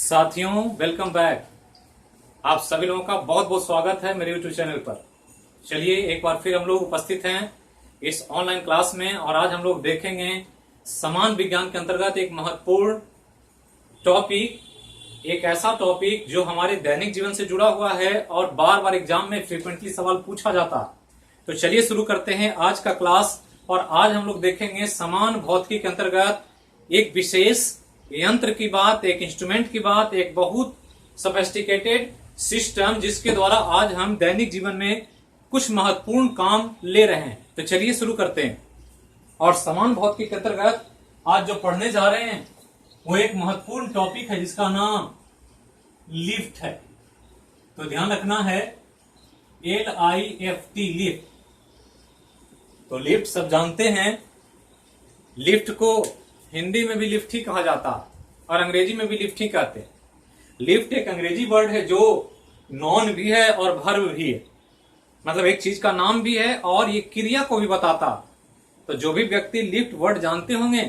साथियों, welcome back. आप सभी लोगों का बहुत बहुत स्वागत है मेरे यूट्यूब चैनल पर। चलिए एक बार फिर हम लोग उपस्थित हैं इस ऑनलाइन क्लास में और आज हम लोग देखेंगे समान विज्ञान के अंतर्गत एक महत्वपूर्ण टॉपिक, एक ऐसा टॉपिक जो हमारे दैनिक जीवन से जुड़ा हुआ है और बार बार एग्जाम में फ्रीक्वेंटली सवाल पूछा जाता है। तो चलिए शुरू करते हैं आज का क्लास। और आज हम लोग देखेंगे समान भौतिकी के अंतर्गत एक विशेष यंत्र की बात, एक इंस्ट्रूमेंट की बात, एक बहुत सोफिस्टिकेटेड सिस्टम जिसके द्वारा आज हम दैनिक जीवन में कुछ महत्वपूर्ण काम ले रहे हैं। तो चलिए शुरू करते हैं। और समान भौतिकी के अंतर्गत आज जो पढ़ने जा रहे हैं वो एक महत्वपूर्ण टॉपिक है जिसका नाम लिफ्ट है। तो ध्यान रखना है, LIFT, लिफ्ट। तो लिफ्ट सब जानते हैं, लिफ्ट को हिंदी में भी लिफ्ट ही कहा जाता है और अंग्रेजी में भी लिफ्ट ही कहते हैं। लिफ्ट एक अंग्रेजी वर्ड है जो नॉन भी है और वर्ब भी है, मतलब एक चीज का नाम भी है और ये क्रिया को भी बताता। तो जो भी व्यक्ति लिफ्ट वर्ड जानते होंगे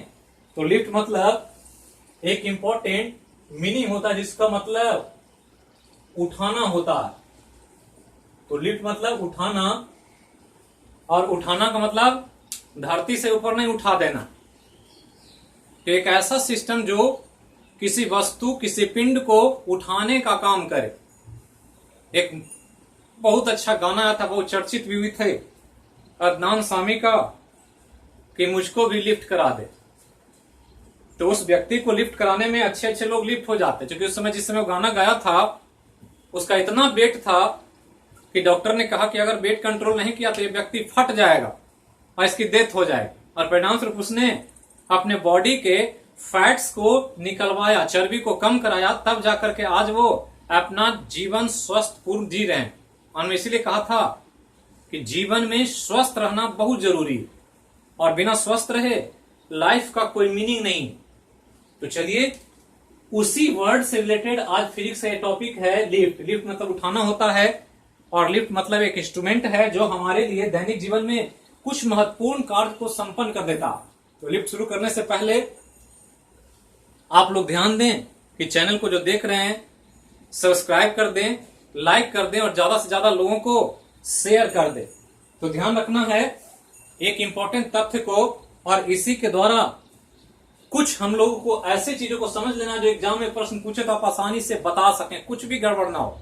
तो लिफ्ट मतलब एक इंपॉर्टेंट मीनिंग होता है जिसका मतलब उठाना होता है। तो लिफ्ट मतलब उठाना, और उठाना का मतलब धरती से ऊपर नहीं उठा देना। तो एक ऐसा सिस्टम जो किसी वस्तु, किसी पिंड को उठाने का काम करे। एक बहुत अच्छा गाना आया था, बहुत चर्चित भी थे, अदनान सामी का, कि मुझको भी लिफ्ट करा दे। तो उस व्यक्ति को लिफ्ट कराने में अच्छे अच्छे लोग लिफ्ट हो जाते, क्योंकि उस समय जिस समय वो गाना गाया था उसका इतना वेट था कि डॉक्टर ने कहा कि अगर वेट कंट्रोल नहीं किया तो ये व्यक्ति फट जाएगा और इसकी डेथ हो जाएगी। और परिणाम स्वरूप उसने अपने बॉडी के फैट्स को निकलवाया, चर्बी को कम कराया, तब जाकर के आज वो अपना जीवन स्वस्थ पूर्ण जी रहे हैं। और इसीलिए कहा था कि जीवन में स्वस्थ रहना बहुत जरूरी है और बिना स्वस्थ रहे लाइफ का कोई मीनिंग नहीं। तो चलिए उसी वर्ड से रिलेटेड आज फिजिक्स का टॉपिक है लिफ्ट। लिफ्ट मतलब उठाना होता है और लिफ्ट मतलब एक इंस्ट्रूमेंट है जो हमारे लिए दैनिक जीवन में कुछ महत्वपूर्ण कार्य को संपन्न कर देता। तो लिफ्ट शुरू करने से पहले आप लोग ध्यान दें कि चैनल को जो देख रहे हैं सब्सक्राइब कर दें, लाइक कर दें और ज्यादा से ज्यादा लोगों को शेयर कर दें। तो ध्यान रखना है एक इंपॉर्टेंट तथ्य को, और इसी के द्वारा कुछ हम लोगों को ऐसी चीजों को समझ लेना जो एग्जाम में प्रश्न पूछे तो आप आसानी से बता सकें, कुछ भी गड़बड़ ना हो।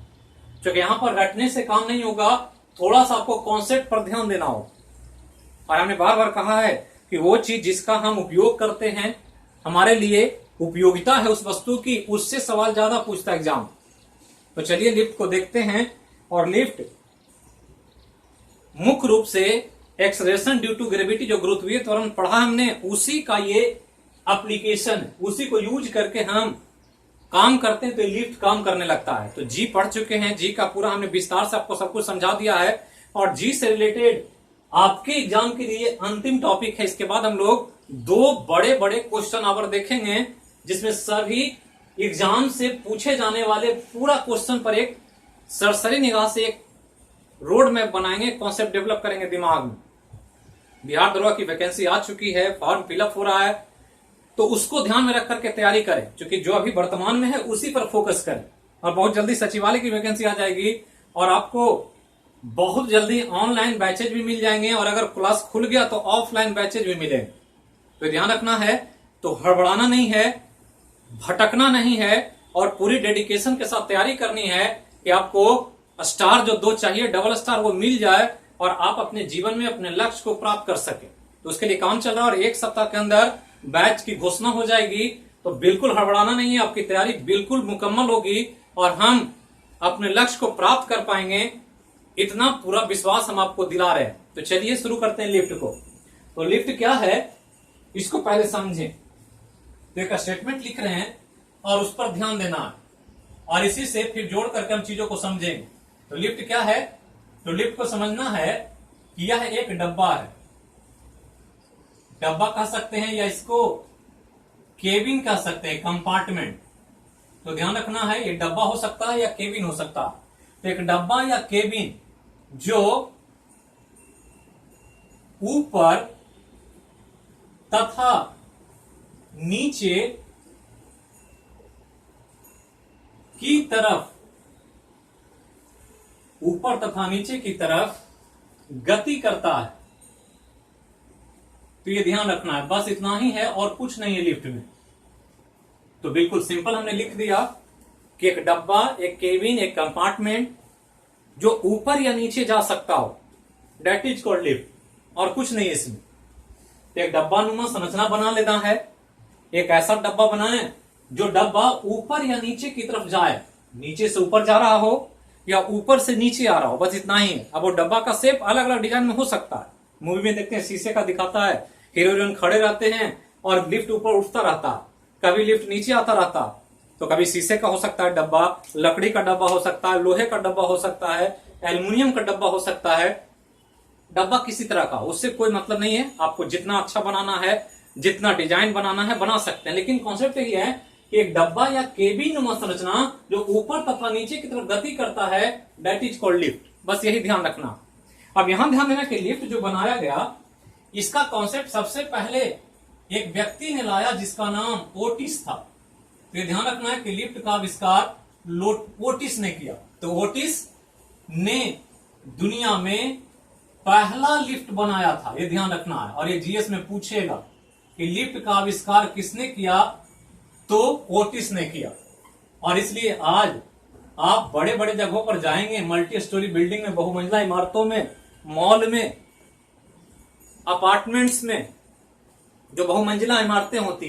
क्योंकि यहां पर रटने से काम नहीं होगा, थोड़ा सा आपको कॉन्सेप्ट पर ध्यान देना हो। और हमने बार बार कहा है कि वो चीज जिसका हम उपयोग करते हैं, हमारे लिए उपयोगिता है उस वस्तु की, उससे सवाल ज्यादा पूछता है एग्जाम। तो चलिए लिफ्ट को देखते हैं। और लिफ्ट मुख्य रूप से एक्सलेरेशन ड्यू टू ग्रेविटी, जो गुरुत्वीय त्वरण पढ़ा हमने, उसी का ये एप्लीकेशन, उसी को यूज करके हम काम करते हैं तो लिफ्ट काम करने लगता है। तो जी पढ़ चुके हैं, जी का पूरा हमने विस्तार से आपको सब कुछ समझा दिया है और जी से रिलेटेड आपके एग्जाम के लिए अंतिम टॉपिक है। इसके बाद हम लोग दो बड़े बड़े क्वेश्चन आवर देखेंगे जिसमें सभी एग्जाम से पूछे जाने वाले पूरा क्वेश्चन पर एक सरसरी निगाह से एक रोड मैप बनाएंगे, कॉन्सेप्ट डेवलप करेंगे दिमाग में। बिहार दरोगा की वैकेंसी आ चुकी है, फॉर्म फिलअप हो रहा है, तो उसको ध्यान में रख करके तैयारी करें, क्योंकि जो अभी वर्तमान में है उसी पर फोकस करें। और बहुत जल्दी सचिवालय की वैकेंसी आ जाएगी और आपको बहुत जल्दी ऑनलाइन बैचेज भी मिल जाएंगे, और अगर क्लास खुल गया तो ऑफलाइन बैचेज भी मिलेंगे। तो ध्यान रखना है, तो हड़बड़ाना नहीं है, भटकना नहीं है, और पूरी डेडिकेशन के साथ तैयारी करनी है कि आपको स्टार जो 2 चाहिए, डबल स्टार, वो मिल जाए और आप अपने जीवन में अपने लक्ष्य को प्राप्त कर सके। तो उसके लिए काम चल रहा है और 1 सप्ताह के अंदर बैच की घोषणा हो जाएगी। तो बिल्कुल हड़बड़ाना नहीं है, आपकी तैयारी बिल्कुल मुकम्मल होगी और हम अपने लक्ष्य को प्राप्त कर पाएंगे, इतना पूरा विश्वास हम आपको दिला रहे हैं। तो चलिए शुरू करते हैं लिफ्ट को। तो लिफ्ट क्या है इसको पहले समझें। तो एक स्टेटमेंट लिख रहे हैं और उस पर ध्यान देना है, और इसी से फिर जोड़ करके हम चीजों को समझेंगे। तो लिफ्ट क्या है? तो लिफ्ट को समझना है कि यह एक डब्बा है, डब्बा कह सकते हैं या इसको केबिन कह सकते हैं, कंपार्टमेंट। तो ध्यान रखना है, ये डब्बा हो सकता है या केबिन हो सकता है। तो एक डब्बा या केबिन जो ऊपर तथा नीचे की तरफ, ऊपर तथा नीचे की तरफ गति करता है। तो ये ध्यान रखना है, बस इतना ही है और कुछ नहीं है लिफ्ट में। तो बिल्कुल सिंपल हमने लिख दिया कि एक डब्बा, एक केबिन, एक कंपार्टमेंट जो ऊपर या नीचे जा सकता हो, दैट इज कॉल्ड लिफ्ट, और कुछ नहीं है इसमें। तो एक डब्बा नुमा संरचना बना लेना है, एक ऐसा डब्बा बनाए जो डब्बा ऊपर या नीचे की तरफ जाए, नीचे से ऊपर जा रहा हो या ऊपर से नीचे आ रहा हो, बस इतना ही है। अब वो डब्बा का शेप अलग अलग डिजाइन में हो सकता है। मूवी में देखते हैं शीशे का दिखाता है, हीरो हीरोइन खड़े रहते हैं और लिफ्ट ऊपर उठता रहता, कभी लिफ्ट नीचे आता रहता। तो कभी शीशे का हो सकता है डब्बा, लकड़ी का डब्बा हो सकता है, लोहे का डब्बा हो सकता है, एल्युमिनियम का डब्बा हो सकता है। डब्बा किसी तरह का, उससे कोई मतलब नहीं है। आपको जितना अच्छा बनाना है, जितना डिजाइन बनाना है बना सकते हैं, लेकिन कॉन्सेप्ट यही है कि एक डब्बा या केबिन नुमा संरचना जो ऊपर तथा नीचे की तरफ गति करता है, दैट इज कॉल्ड लिफ्ट। बस यही ध्यान रखना। अब यहां ध्यान देना कि लिफ्ट जो बनाया गया, इसका कॉन्सेप्ट सबसे पहले एक व्यक्ति ने लाया जिसका नाम ओटिस था। तो ध्यान रखना है कि लिफ्ट का आविष्कार ओटिस ने किया। तो ओटिस ने दुनिया में पहला लिफ्ट बनाया था, ये ध्यान रखना है। और ये जीएस में पूछेगा कि लिफ्ट का आविष्कार किसने किया, तो ओटिस ने किया। और इसलिए आज आप बड़े बड़े जगहों पर जाएंगे, मल्टी स्टोरी बिल्डिंग में, बहुमंजिला इमारतों में, मॉल में, अपार्टमेंट्स में जो बहुमंजिला इमारतें होती,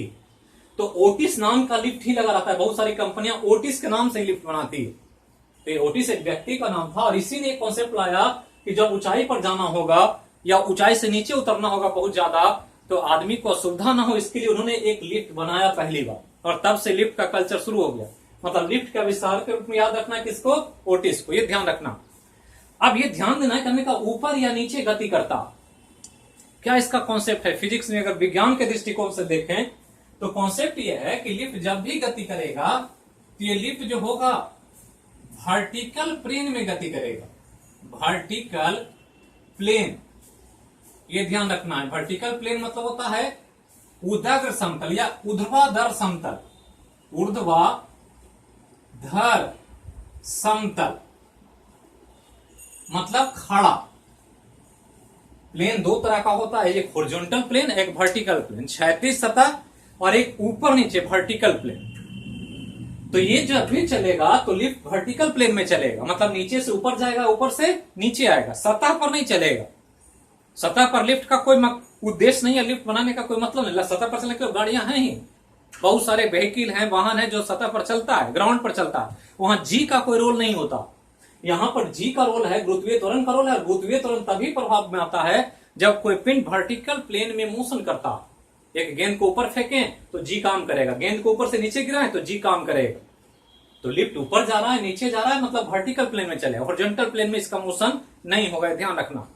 तो ओटिस नाम का लिफ्ट ही लगा रहता है। बहुत सारी कंपनियां ओटिस के नाम से ही लिफ्ट बनाती है। तो ओटिस एक व्यक्ति का नाम था और इसी ने एक कॉन्सेप्ट लाया कि जब ऊंचाई पर जाना होगा या ऊंचाई से नीचे उतरना होगा बहुत ज्यादा, तो आदमी को असुविधा ना हो, इसके लिए उन्होंने एक लिफ्ट बनाया पहली बार। और तब से लिफ्ट का कल्चर शुरू हो गया। मतलब लिफ्ट के आविष्कार के रूप में याद रखना है किसको, ओटिस को, ये ध्यान रखना। अब ये ध्यान देना है करने का, ऊपर या नीचे गति करता, क्या इसका कॉन्सेप्ट है फिजिक्स में। अगर विज्ञान के दृष्टिकोण से देखें तो कॉन्सेप्ट ये है कि लिफ्ट जब भी गति करेगा तो ये लिफ्ट जो होगा वर्टिकल प्लेन में गति करेगा। वर्टिकल प्लेन, ये ध्यान रखना है। वर्टिकल प्लेन मतलब होता है ऊर्ध्वाधर समतल या ऊर्ध्वाधर समतल, ऊर्ध्वाधर समतल मतलब खड़ा। प्लेन दो तरह का होता है, एक हॉरिजॉन्टल प्लेन, एक वर्टिकल प्लेन, क्षैतिज सतह, और एक ऊपर नीचे वर्टिकल प्लेन। तो ये जब भी चलेगा तो लिफ्ट वर्टिकल प्लेन में चलेगा, मतलब नीचे से ऊपर जाएगा, ऊपर से नीचे आएगा, सतह पर नहीं चलेगा। सतह पर लिफ्ट का कोई उद्देश्य नहीं है, लिफ्ट बनाने का कोई मतलब नहीं। सतह पर चलने के गाड़ियां हैं ही, बहुत सारे व्हीकल हैं, वाहन है जो सतह पर चलता है, ग्राउंड पर चलता है। वहां जी का कोई रोल नहीं होता। यहां पर जी का रोल है, गुरुत्वीय त्वरण का रोल है। गुरुत्वीय त्वरण तभी प्रभाव में आता है जब कोई पिंड वर्टिकल प्लेन में मोशन करता है। एक गेंद को ऊपर फेंकें तो जी काम करेगा, गेंद को ऊपर से नीचे गिराएं तो जी काम करेगा। तो लिफ्ट ऊपर जा रहा है, नीचे जा रहा है, मतलब वर्टिकल प्लेन में चलेगा, हॉरिजॉन्टल प्लेन में इसका मोशन नहीं होगा, ध्यान रखना।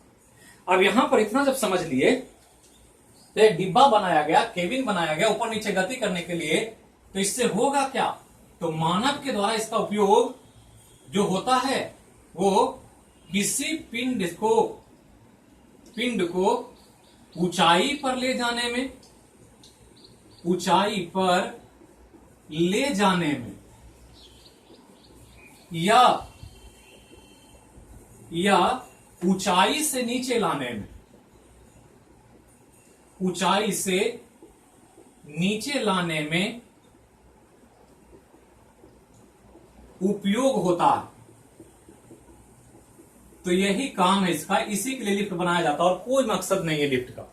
अब यहां पर इतना जब समझ लिए तो एक डिब्बा बनाया गया, केबिन बनाया गया ऊपर नीचे गति करने के लिए। तो इससे होगा क्या, तो मानव के द्वारा इसका उपयोग जो होता है वो किसी पिंड को ऊंचाई पर ले जाने में, ऊंचाई पर ले जाने में या ऊंचाई से नीचे लाने में, ऊंचाई से नीचे लाने में उपयोग होता है। तो यही काम है इसका, इसी के लिए लिफ्ट बनाया जाता है और कोई मकसद नहीं है लिफ्ट का।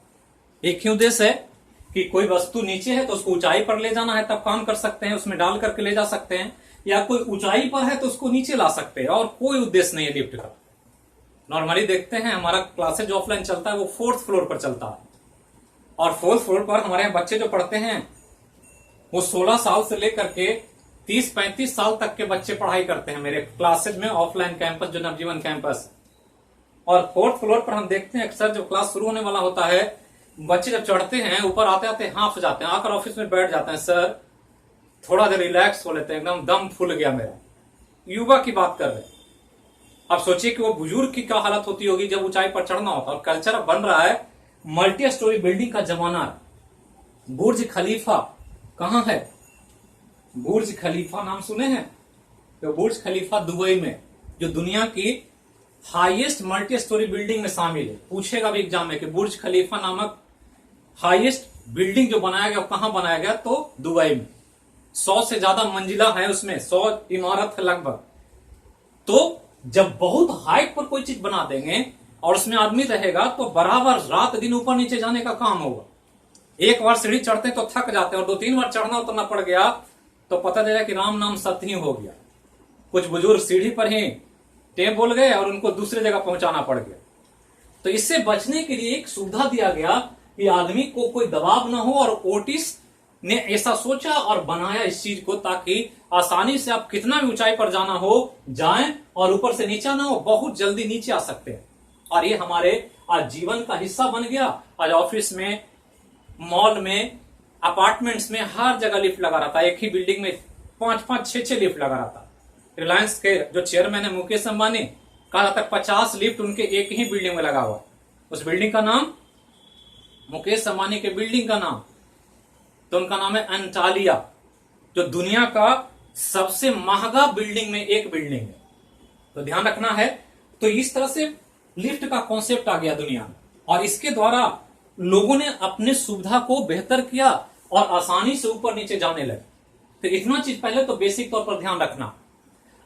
एक ही उद्देश्य है कि कोई वस्तु नीचे है तो उसको ऊंचाई पर ले जाना है, तब काम कर सकते हैं, उसमें डाल करके ले जा सकते हैं, या कोई ऊंचाई पर है तो उसको नीचे ला सकते हैं, और कोई उद्देश्य नहीं है लिफ्ट का। नॉर्मली देखते हैं हमारा क्लासेज जो ऑफलाइन चलता है वो 4th फ्लोर पर चलता है, और 4th फ्लोर पर हमारे यहाँ बच्चे जो पढ़ते हैं वो 16 साल से लेकर के 30-35 साल तक के बच्चे पढ़ाई करते हैं मेरे क्लासेज में, ऑफलाइन कैंपस जो नवजीवन कैंपस। और 4th फ्लोर पर हम देखते हैं अक्सर जब क्लास शुरू होने वाला होता है, बच्चे जब चढ़ते हैं ऊपर आते आते हाफ जाते हैं, आकर ऑफिस में बैठ जाते हैं, सर थोड़ा देर रिलैक्स हो लेते हैं, एकदम दम फूल गया मेरा। युवा की बात कर रहे हैं। अब सोचिए कि वो बुजुर्ग की क्या हालत होती होगी जब ऊंचाई पर चढ़ना होता है। और कल्चर अब बन रहा है, मल्टी स्टोरी बिल्डिंग का जमाना है। बुर्ज खलीफा कहां है, बुर्ज खलीफा नाम सुने हैं, तो बुर्ज खलीफा दुबई में, जो दुनिया की हाईएस्ट मल्टी स्टोरी बिल्डिंग में शामिल है। पूछेगा भी एग्जाम में कि बुर्ज खलीफा नामक हाईएस्ट बिल्डिंग जो बनाया गया कहां बनाया गया, तो दुबई में। 100 से ज्यादा मंजिला है उसमें, 100 इमारत है लगभग। तो जब बहुत हाइट पर कोई चीज बना देंगे और उसमें आदमी रहेगा तो बराबर रात दिन ऊपर नीचे जाने का काम होगा। एक बार सीढ़ी चढ़ते तो थक जाते और 2-3 बार चढ़ना उतरना पड़ गया तो पता चला कि राम नाम सत्य ही हो गया। कुछ बुजुर्ग सीढ़ी पर ही टेप बोल गए और उनको दूसरी जगह पहुंचाना पड़ गया। तो इससे बचने के लिए एक सुविधा दिया गया कि आदमी को कोई दबाव ना हो, और ओटिस ने ऐसा सोचा और बनाया इस चीज को ताकि आसानी से आप कितना भी ऊंचाई पर जाना हो जाएं और ऊपर से नीचा ना हो, बहुत जल्दी नीचे आ सकते हैं। और ये हमारे आज जीवन का हिस्सा बन गया। आज ऑफिस में, मॉल में, अपार्टमेंट्स में हर जगह लिफ्ट लगा रहता है। एक ही बिल्डिंग में 5-5, 6-6 लिफ्ट लगा रहता है। रिलायंस के जो चेयरमैन है मुकेश अंबानी, कहा तक 50 लिफ्ट उनके एक ही बिल्डिंग में लगा हुआ। उस बिल्डिंग का नाम, मुकेश अंबानी के बिल्डिंग का नाम, तो उनका नाम है अंटालिया, जो दुनिया का सबसे महंगा बिल्डिंग में एक बिल्डिंग है। तो ध्यान रखना है। तो इस तरह से लिफ्ट का कॉन्सेप्ट आ गया दुनिया में, और इसके द्वारा लोगों ने अपने सुविधा को बेहतर किया और आसानी से ऊपर नीचे जाने लगे। तो इतना चीज पहले तो बेसिक तौर पर ध्यान रखना।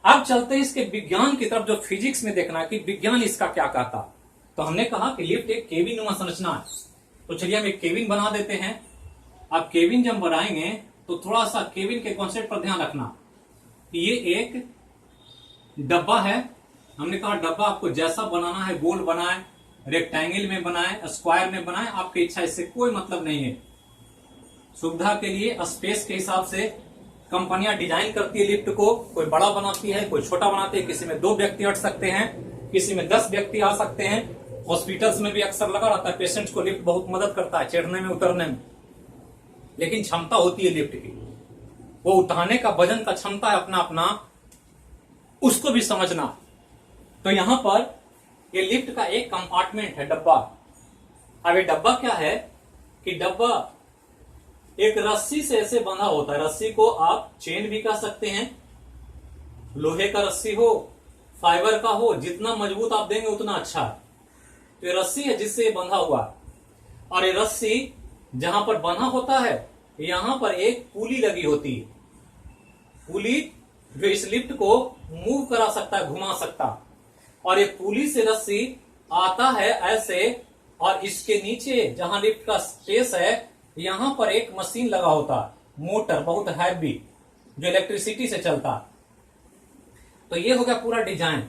अब चलते हैं इसके विज्ञान की तरफ, जो फिजिक्स में देखना है कि विज्ञान इसका क्या कहता। तो हमने कहा कि लिफ्ट एक केबिन नुमा संरचना है। तो चलिए हम एक केबिन बना देते हैं। अब केबिन जब बनाएंगे तो थोड़ा सा केबिन के कॉन्सेप्ट पर ध्यान रखना। ये एक डब्बा है। हमने कहा डब्बा आपको जैसा बनाना है, गोल बनाए, रेक्टेंगल में बनाए, स्क्वायर में बनाए, आपकी इच्छा, इससे कोई मतलब नहीं है। सुविधा के लिए स्पेस के हिसाब से कंपनियां डिजाइन करती है लिफ्ट को। कोई बड़ा बनाती है, कोई छोटा बनाती है। किसी में 2 व्यक्ति अट सकते हैं, किसी में 10 व्यक्ति आ सकते हैं। हॉस्पिटल्स में भी अक्सर लगा रहता है, पेशेंट्स को लिफ्ट बहुत मदद करता है चढ़ने में उतरने में। लेकिन क्षमता होती है लिफ्ट की, वो उठाने का वजन का क्षमता है अपना अपना, उसको भी समझना। तो यहां पर ये लिफ्ट का एक कंपार्टमेंट है, डब्बा। अब ये डब्बा क्या है कि डब्बा एक रस्सी से ऐसे बंधा होता है। रस्सी को आप चेन भी कह सकते हैं, लोहे का रस्सी हो, फाइबर का हो, जितना मजबूत आप देंगे उतना अच्छा है। तो ये रस्सी है जिससे ये बंधा हुआ है। और ये रस्सी जहां पर बंधा होता है, यहां पर एक पुली लगी होती है। पुली जो इस लिफ्ट को मूव करा सकता है, घुमा सकता। और ये पुली से रस्सी आता है ऐसे, और इसके नीचे जहां लिफ्ट का स्पेस है, यहां पर एक मशीन लगा होता है, मोटर बहुत हैवी, जो इलेक्ट्रिसिटी से चलता है। तो ये हो गया पूरा डिजाइन।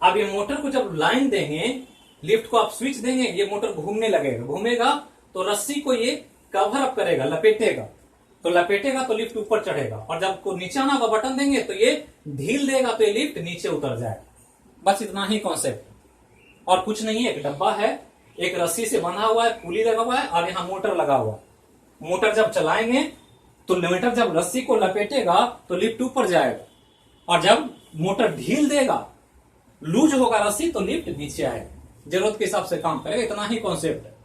अब ये मोटर को जब लाइन देंगे, लिफ्ट को आप स्विच देंगे, ये मोटर घूमने लगेगा। घूमेगा तो रस्सी को ये कवर अप करेगा, लपेटेगा। तो लपेटेगा तो लिफ्ट ऊपर चढ़ेगा, और जब को नीचे आना का बटन देंगे तो ये ढील देगा तो ये लिफ्ट नीचे उतर जाएगा। बस इतना ही कॉन्सेप्ट, और कुछ नहीं है। एक डब्बा है, एक रस्सी से बंधा हुआ है, पुली लगा हुआ है, और यहां मोटर लगा हुआ है। मोटर जब चलाएंगे तो मोटर जब रस्सी को लपेटेगा तो लिफ्ट ऊपर जाएगा, और जब मोटर ढील देगा, लूज होगा रस्सी, तो लिफ्ट नीचे आएगा। जरूरत के हिसाब से काम करेगा। इतना ही कॉन्सेप्ट है।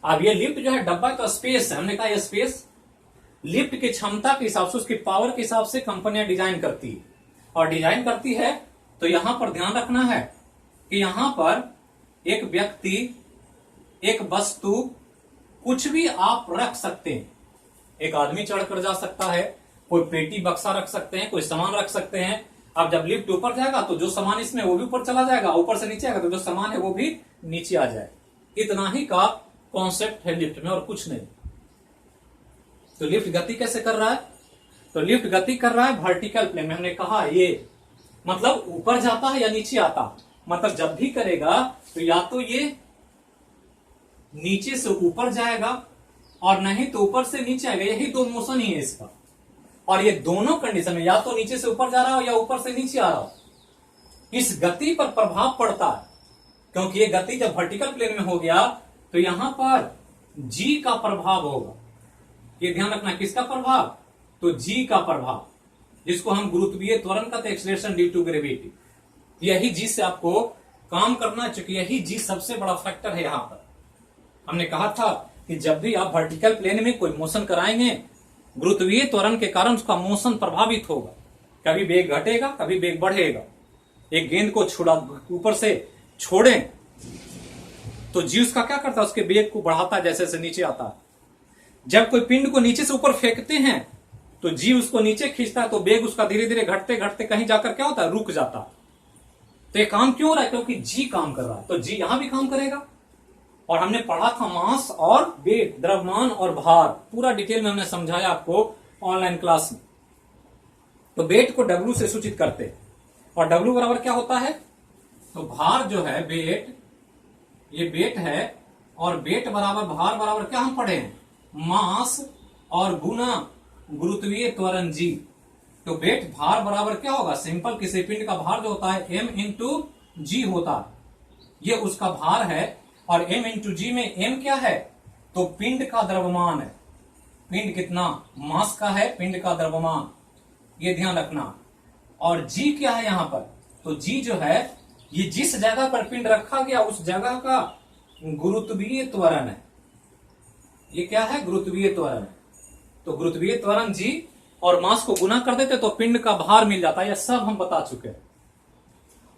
अब ये लिफ्ट जो है डब्बा का स्पेस है, हमने कहा ये स्पेस लिफ्ट की क्षमता के हिसाब से, उसकी पावर के हिसाब से कंपनियां डिजाइन करती है। और डिजाइन करती है तो यहां पर ध्यान रखना है कि यहां पर एक व्यक्ति, एक वस्तु, कुछ भी आप रख सकते हैं। एक आदमी चढ़कर जा सकता है, कोई पेटी बक्सा रख सकते हैं, कोई सामान रख सकते हैं। अब जब लिफ्ट ऊपर जाएगा तो जो सामान इसमें वो भी ऊपर चला जाएगा, ऊपर से नीचे आएगा तो जो सामान है वो भी नीचे आ जाएगा। इतना ही का कॉन्सेप्ट है लिफ्ट में, और कुछ नहीं। तो लिफ्ट गति कैसे कर रहा है? तो लिफ्ट गति कर रहा है वर्टिकल प्लेन में। हमने कहा ये मतलब ऊपर जाता है या नीचे आता, मतलब जब भी करेगा तो या तो ये नीचे से ऊपर जाएगा, और नहीं तो ऊपर से नीचे आएगा। यही दो मोशन ही है इसका। और ये दोनों कंडीशन में, या तो नीचे से ऊपर जा रहा हो या ऊपर से नीचे आ रहा हो, इस गति पर प्रभाव पड़ता है। क्योंकि ये गति जब वर्टिकल प्लेन में हो गया तो यहां पर जी का प्रभाव होगा। ये ध्यान रखना, किसका प्रभाव? तो जी का प्रभाव, जिसको हम गुरुत्वीय त्वरण कहते हैं, एक्सीलरेशन ड्यू टू ग्रेविटी। यही जी से आपको काम करना, चूंकि यही जी सबसे बड़ा फैक्टर है यहां पर। हमने कहा था कि जब भी आप वर्टिकल प्लेन में कोई मोशन कराएंगे, गुरुत्वीय त्वरण के कारण उसका मोशन प्रभावित होगा। कभी वेग घटेगा, कभी वेग बढ़ेगा। एक गेंद को छुड़ा ऊपर से छोड़ें तो जी उसका क्या करता है, उसके वेग को बढ़ाता है जैसे जैसे नीचे आता है। जब कोई पिंड को नीचे से ऊपर फेंकते हैं तो जी उसको नीचे खींचता है, तो वेग उसका धीरे धीरे घटते घटते कहीं जाकर क्या होता है, रुक जाता है। तो ये काम क्यों हो रहा है, क्योंकि जी काम कर रहा है, तो जी यहां भी काम करेगा। और हमने पढ़ा था मास और वेग, द्रव्यमान और भार, पूरा डिटेल में हमने समझाया आपको ऑनलाइन क्लास में। तो वेट को डब्ल्यू से सूचित करते हैं, और डब्ल्यू बराबर क्या होता है, तो भार जो है वेट, ये वेट है, और वेट बराबर भार बराबर क्या हम पढ़े हैं, मास और गुना गुरुत्वीय त्वरण जी। तो वेट भार बराबर क्या होगा, सिंपल किसी पिंड का भार जो होता है m इंटू जी होता है, ये उसका भार है। और m इंटू जी में m क्या है, तो पिंड का द्रव्यमान है। पिंड कितना, मास का है पिंड का द्रव्यमान, ये ध्यान रखना। और जी क्या है यहां पर, तो जी जो है ये जिस जगह पर पिंड रखा गया उस जगह का गुरुत्वीय त्वरण है। ये क्या है, गुरुत्वीय त्वरण है। तो गुरुत्वीय त्वरण जी, और मास को गुना कर देते तो पिंड का भार मिल जाता है, यह सब हम बता चुके हैं।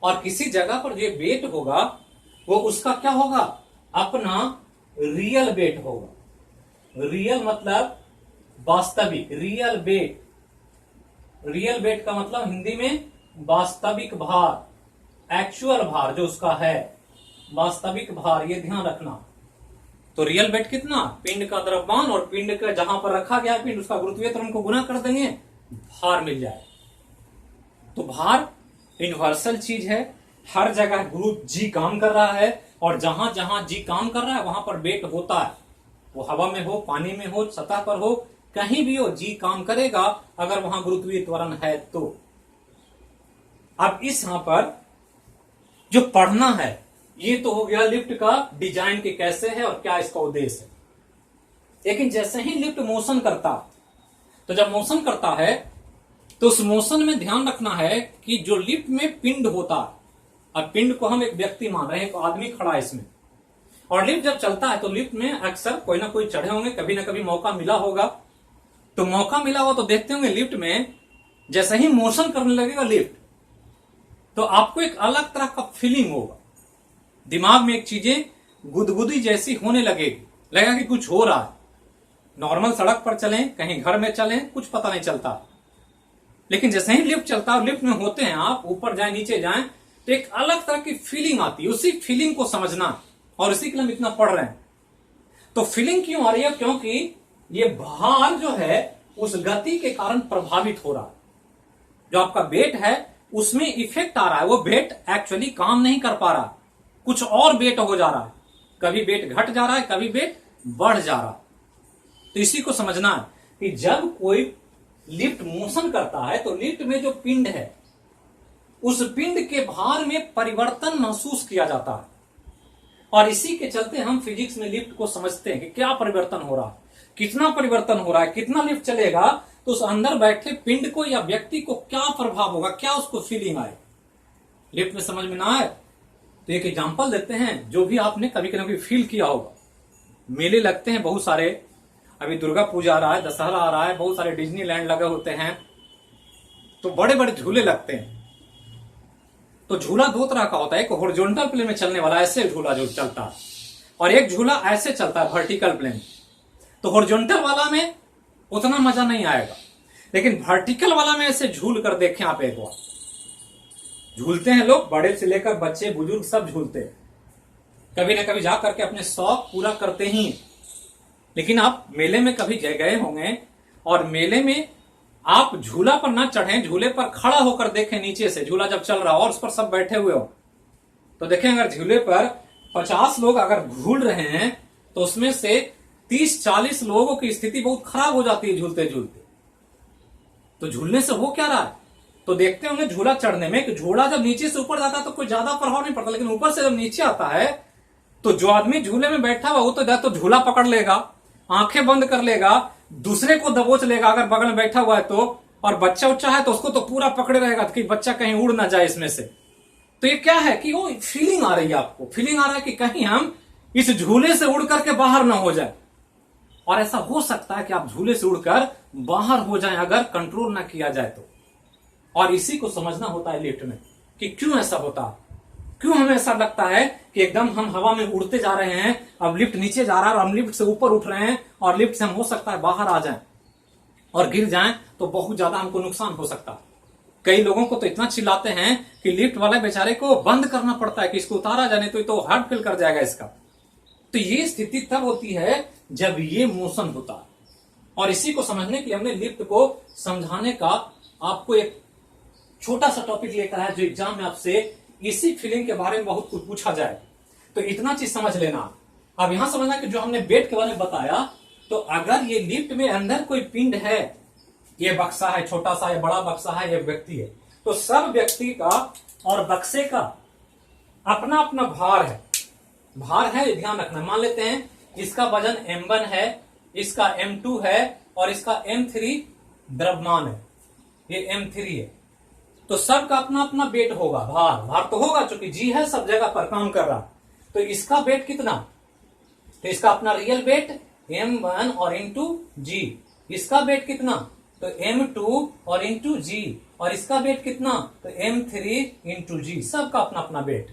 और किसी जगह पर जो वेट होगा वो उसका क्या होगा, अपना रियल वेट होगा। रियल मतलब वास्तविक, रियल वेट, रियल वेट का मतलब हिंदी में वास्तविक भार, एक्चुअल भार जो उसका है, वास्तविक भार, ये ध्यान रखना। तो रियल वेट कितना, पिंड का द्रव्यमान और पिंड का जहां पर रखा गया है पिंड, उसका गुरुत्वीय त्वरण को गुना कर देंगे, भार मिल जाए। तो भार यूनिवर्सल चीज है, हर जगह गुरु जी काम कर रहा है, और जहां जहां जी काम कर रहा है वहां पर वेट होता है। वो हवा में हो, पानी में हो, सतह पर हो, कहीं भी हो, जी काम करेगा अगर वहां गुरुत्वीय त्वरण है तो। अब इस यहां पर जो पढ़ना है, ये तो हो गया लिफ्ट का डिजाइन के कैसे है और क्या इसका उद्देश्य है। लेकिन जैसे ही लिफ्ट मोशन करता, तो जब मोशन करता है तो उस मोशन में ध्यान रखना है कि जो लिफ्ट में पिंड होता है, अब पिंड को हम एक व्यक्ति मान रहे हैं, एक आदमी खड़ा है इसमें, और लिफ्ट जब चलता है तो लिफ्ट में अक्सर कोई ना कोई चढ़े होंगे, कभी ना कभी मौका मिला होगा। तो मौका मिला हो तो देखते होंगे लिफ्ट में जैसे ही मोशन करने लगेगा लिफ्ट, तो आपको एक अलग तरह का फीलिंग होगा, दिमाग में एक चीजें गुदगुदी जैसी होने लगेगी, लगेगा कि कुछ हो रहा है। नॉर्मल सड़क पर चलें, कहीं घर में चलें, कुछ पता नहीं चलता, लेकिन जैसे ही लिफ्ट चलता है, लिफ्ट में होते हैं आप, ऊपर जाए नीचे जाएं, तो एक अलग तरह की फीलिंग आती है। उसी फीलिंग को समझना, और इसी के लिए हम इतना पढ़ रहे हैं। तो फीलिंग क्यों आ रही है, क्योंकि ये भार जो है उस गति के कारण प्रभावित हो रहा है। जो आपका वेट है उसमें इफेक्ट आ रहा है, वो वेट एक्चुअली काम नहीं कर पा रहा, कुछ और वेट हो जा रहा है, कभी वेट घट जा रहा है, कभी वेट बढ़ जा रहा है। तो इसी को समझना है कि जब कोई लिफ्ट मोशन करता है तो लिफ्ट में जो पिंड है उस पिंड के भार में परिवर्तन महसूस किया जाता है, और इसी के चलते हम फिजिक्स में लिफ्ट को समझते हैं कि क्या परिवर्तन हो रहा है, कितना परिवर्तन हो रहा है, कितना लिफ्ट चलेगा तो उस अंदर बैठे पिंड को या व्यक्ति को क्या प्रभाव होगा, क्या उसको फीलिंग आए। लिफ्ट में समझ में ना आए तो एक एग्जांपल देते हैं, जो भी आपने कभी कभी फील किया होगा। मेले लगते हैं बहुत सारे, अभी दुर्गा पूजा आ रहा है, दशहरा आ रहा है, बहुत सारे डिज्नीलैंड लगे होते हैं, तो बड़े बड़े झूले लगते हैं। तो झूला दो तरह का होता है, एक हॉरिजॉन्टल प्लेन में चलने वाला ऐसे झूला जो चलता है, और एक झूला ऐसे चलता है वर्टिकल प्लेन। तो हॉरिजॉन्टल वाला में उतना मजा नहीं आएगा, लेकिन वर्टिकल वाला में ऐसे झूल कर देखें आप एक बार। झूलते हैं लोग, बड़े से लेकर बच्चे बुजुर्ग सब झूलते हैं, कभी ना कभी जा करके अपने शौक पूरा करते ही। लेकिन आप मेले में कभी गए होंगे, और मेले में आप झूला पर ना चढ़ें, झूले पर खड़ा होकर देखें नीचे से, झूला जब चल रहा हो और उस पर सब बैठे हुए हो, तो देखें अगर झूले पर 50 लोग अगर झूल रहे हैं तो उसमें से 30-40 लोगों की स्थिति बहुत खराब हो जाती है झूलते झूलते। तो झूलने से हो क्या रहा है, तो देखते होंगे झूला चढ़ने में कि झूला जब नीचे से ऊपर जाता है तो कोई ज्यादा प्रभाव नहीं पड़ता, लेकिन ऊपर से जब नीचे आता है तो जो आदमी झूले में बैठा हुआ वो तो झूला पकड़ लेगा, आंखें बंद कर लेगा, दूसरे को दबोच लेगा अगर बगल में बैठा हुआ है तो, और बच्चा उच्चा है तो उसको तो पूरा पकड़े रहेगा कि बच्चा कहीं उड़ ना जाए इसमें से। तो ये क्या है कि वो फीलिंग आ रही है, आपको फीलिंग आ रहा है कि कहीं हम इस झूले से उड़ करके बाहर ना हो जाए। और ऐसा हो सकता है कि आप झूले से उड़कर बाहर हो जाएं अगर कंट्रोल ना किया जाए तो। और इसी को समझना होता है लिफ्ट में कि क्यों ऐसा होता है, क्यों हमें ऐसा लगता है कि एकदम हम हवा में उड़ते जा रहे हैं, अब लिफ्ट नीचे जा रहा है और हम लिफ्ट से ऊपर उठ रहे हैं और लिफ्ट से हम हो सकता है बाहर आ जाएं और गिर जाएं तो बहुत ज्यादा हमको नुकसान हो सकता है। कई लोगों को तो इतना चिल्लाते हैं कि लिफ्ट वाले बेचारे को बंद करना पड़ता है कि इसको उतारा जाने तो हार्ट फेल कर जाएगा इसका। तो ये स्थिति तब होती है जब ये मोशन होता है। और इसी को समझने के लिए हमने लिफ्ट को समझाने का आपको एक छोटा सा टॉपिक लेकर है, जो एग्जाम में आपसे इसी फीलिंग के बारे में बहुत कुछ पूछा जाए। तो इतना चीज समझ लेना। अब यहां समझना कि जो हमने बेड के बारे में बताया, तो अगर ये लिफ्ट में अंदर कोई पिंड है, ये बक्सा है, छोटा सा है, बड़ा बक्सा है, ये व्यक्ति है, तो सब व्यक्ति का और बक्से का अपना अपना भार है। भार है, ध्यान रखना। मान लेते हैं इसका वजन m1 है, इसका m2 है और इसका m3 द्रव्यमान है, ये m3 है। तो सबका अपना अपना वेट होगा, भार तो होगा, क्योंकि जी है सब जगह पर काम कर रहा। तो इसका वेट कितना, तो इसका अपना रियल वेट m1 और इंटू जी। इसका वेट कितना, तो m2 और इंटू जी। और इसका वेट कितना, तो m3 इंटू जी। सबका अपना अपना वेट,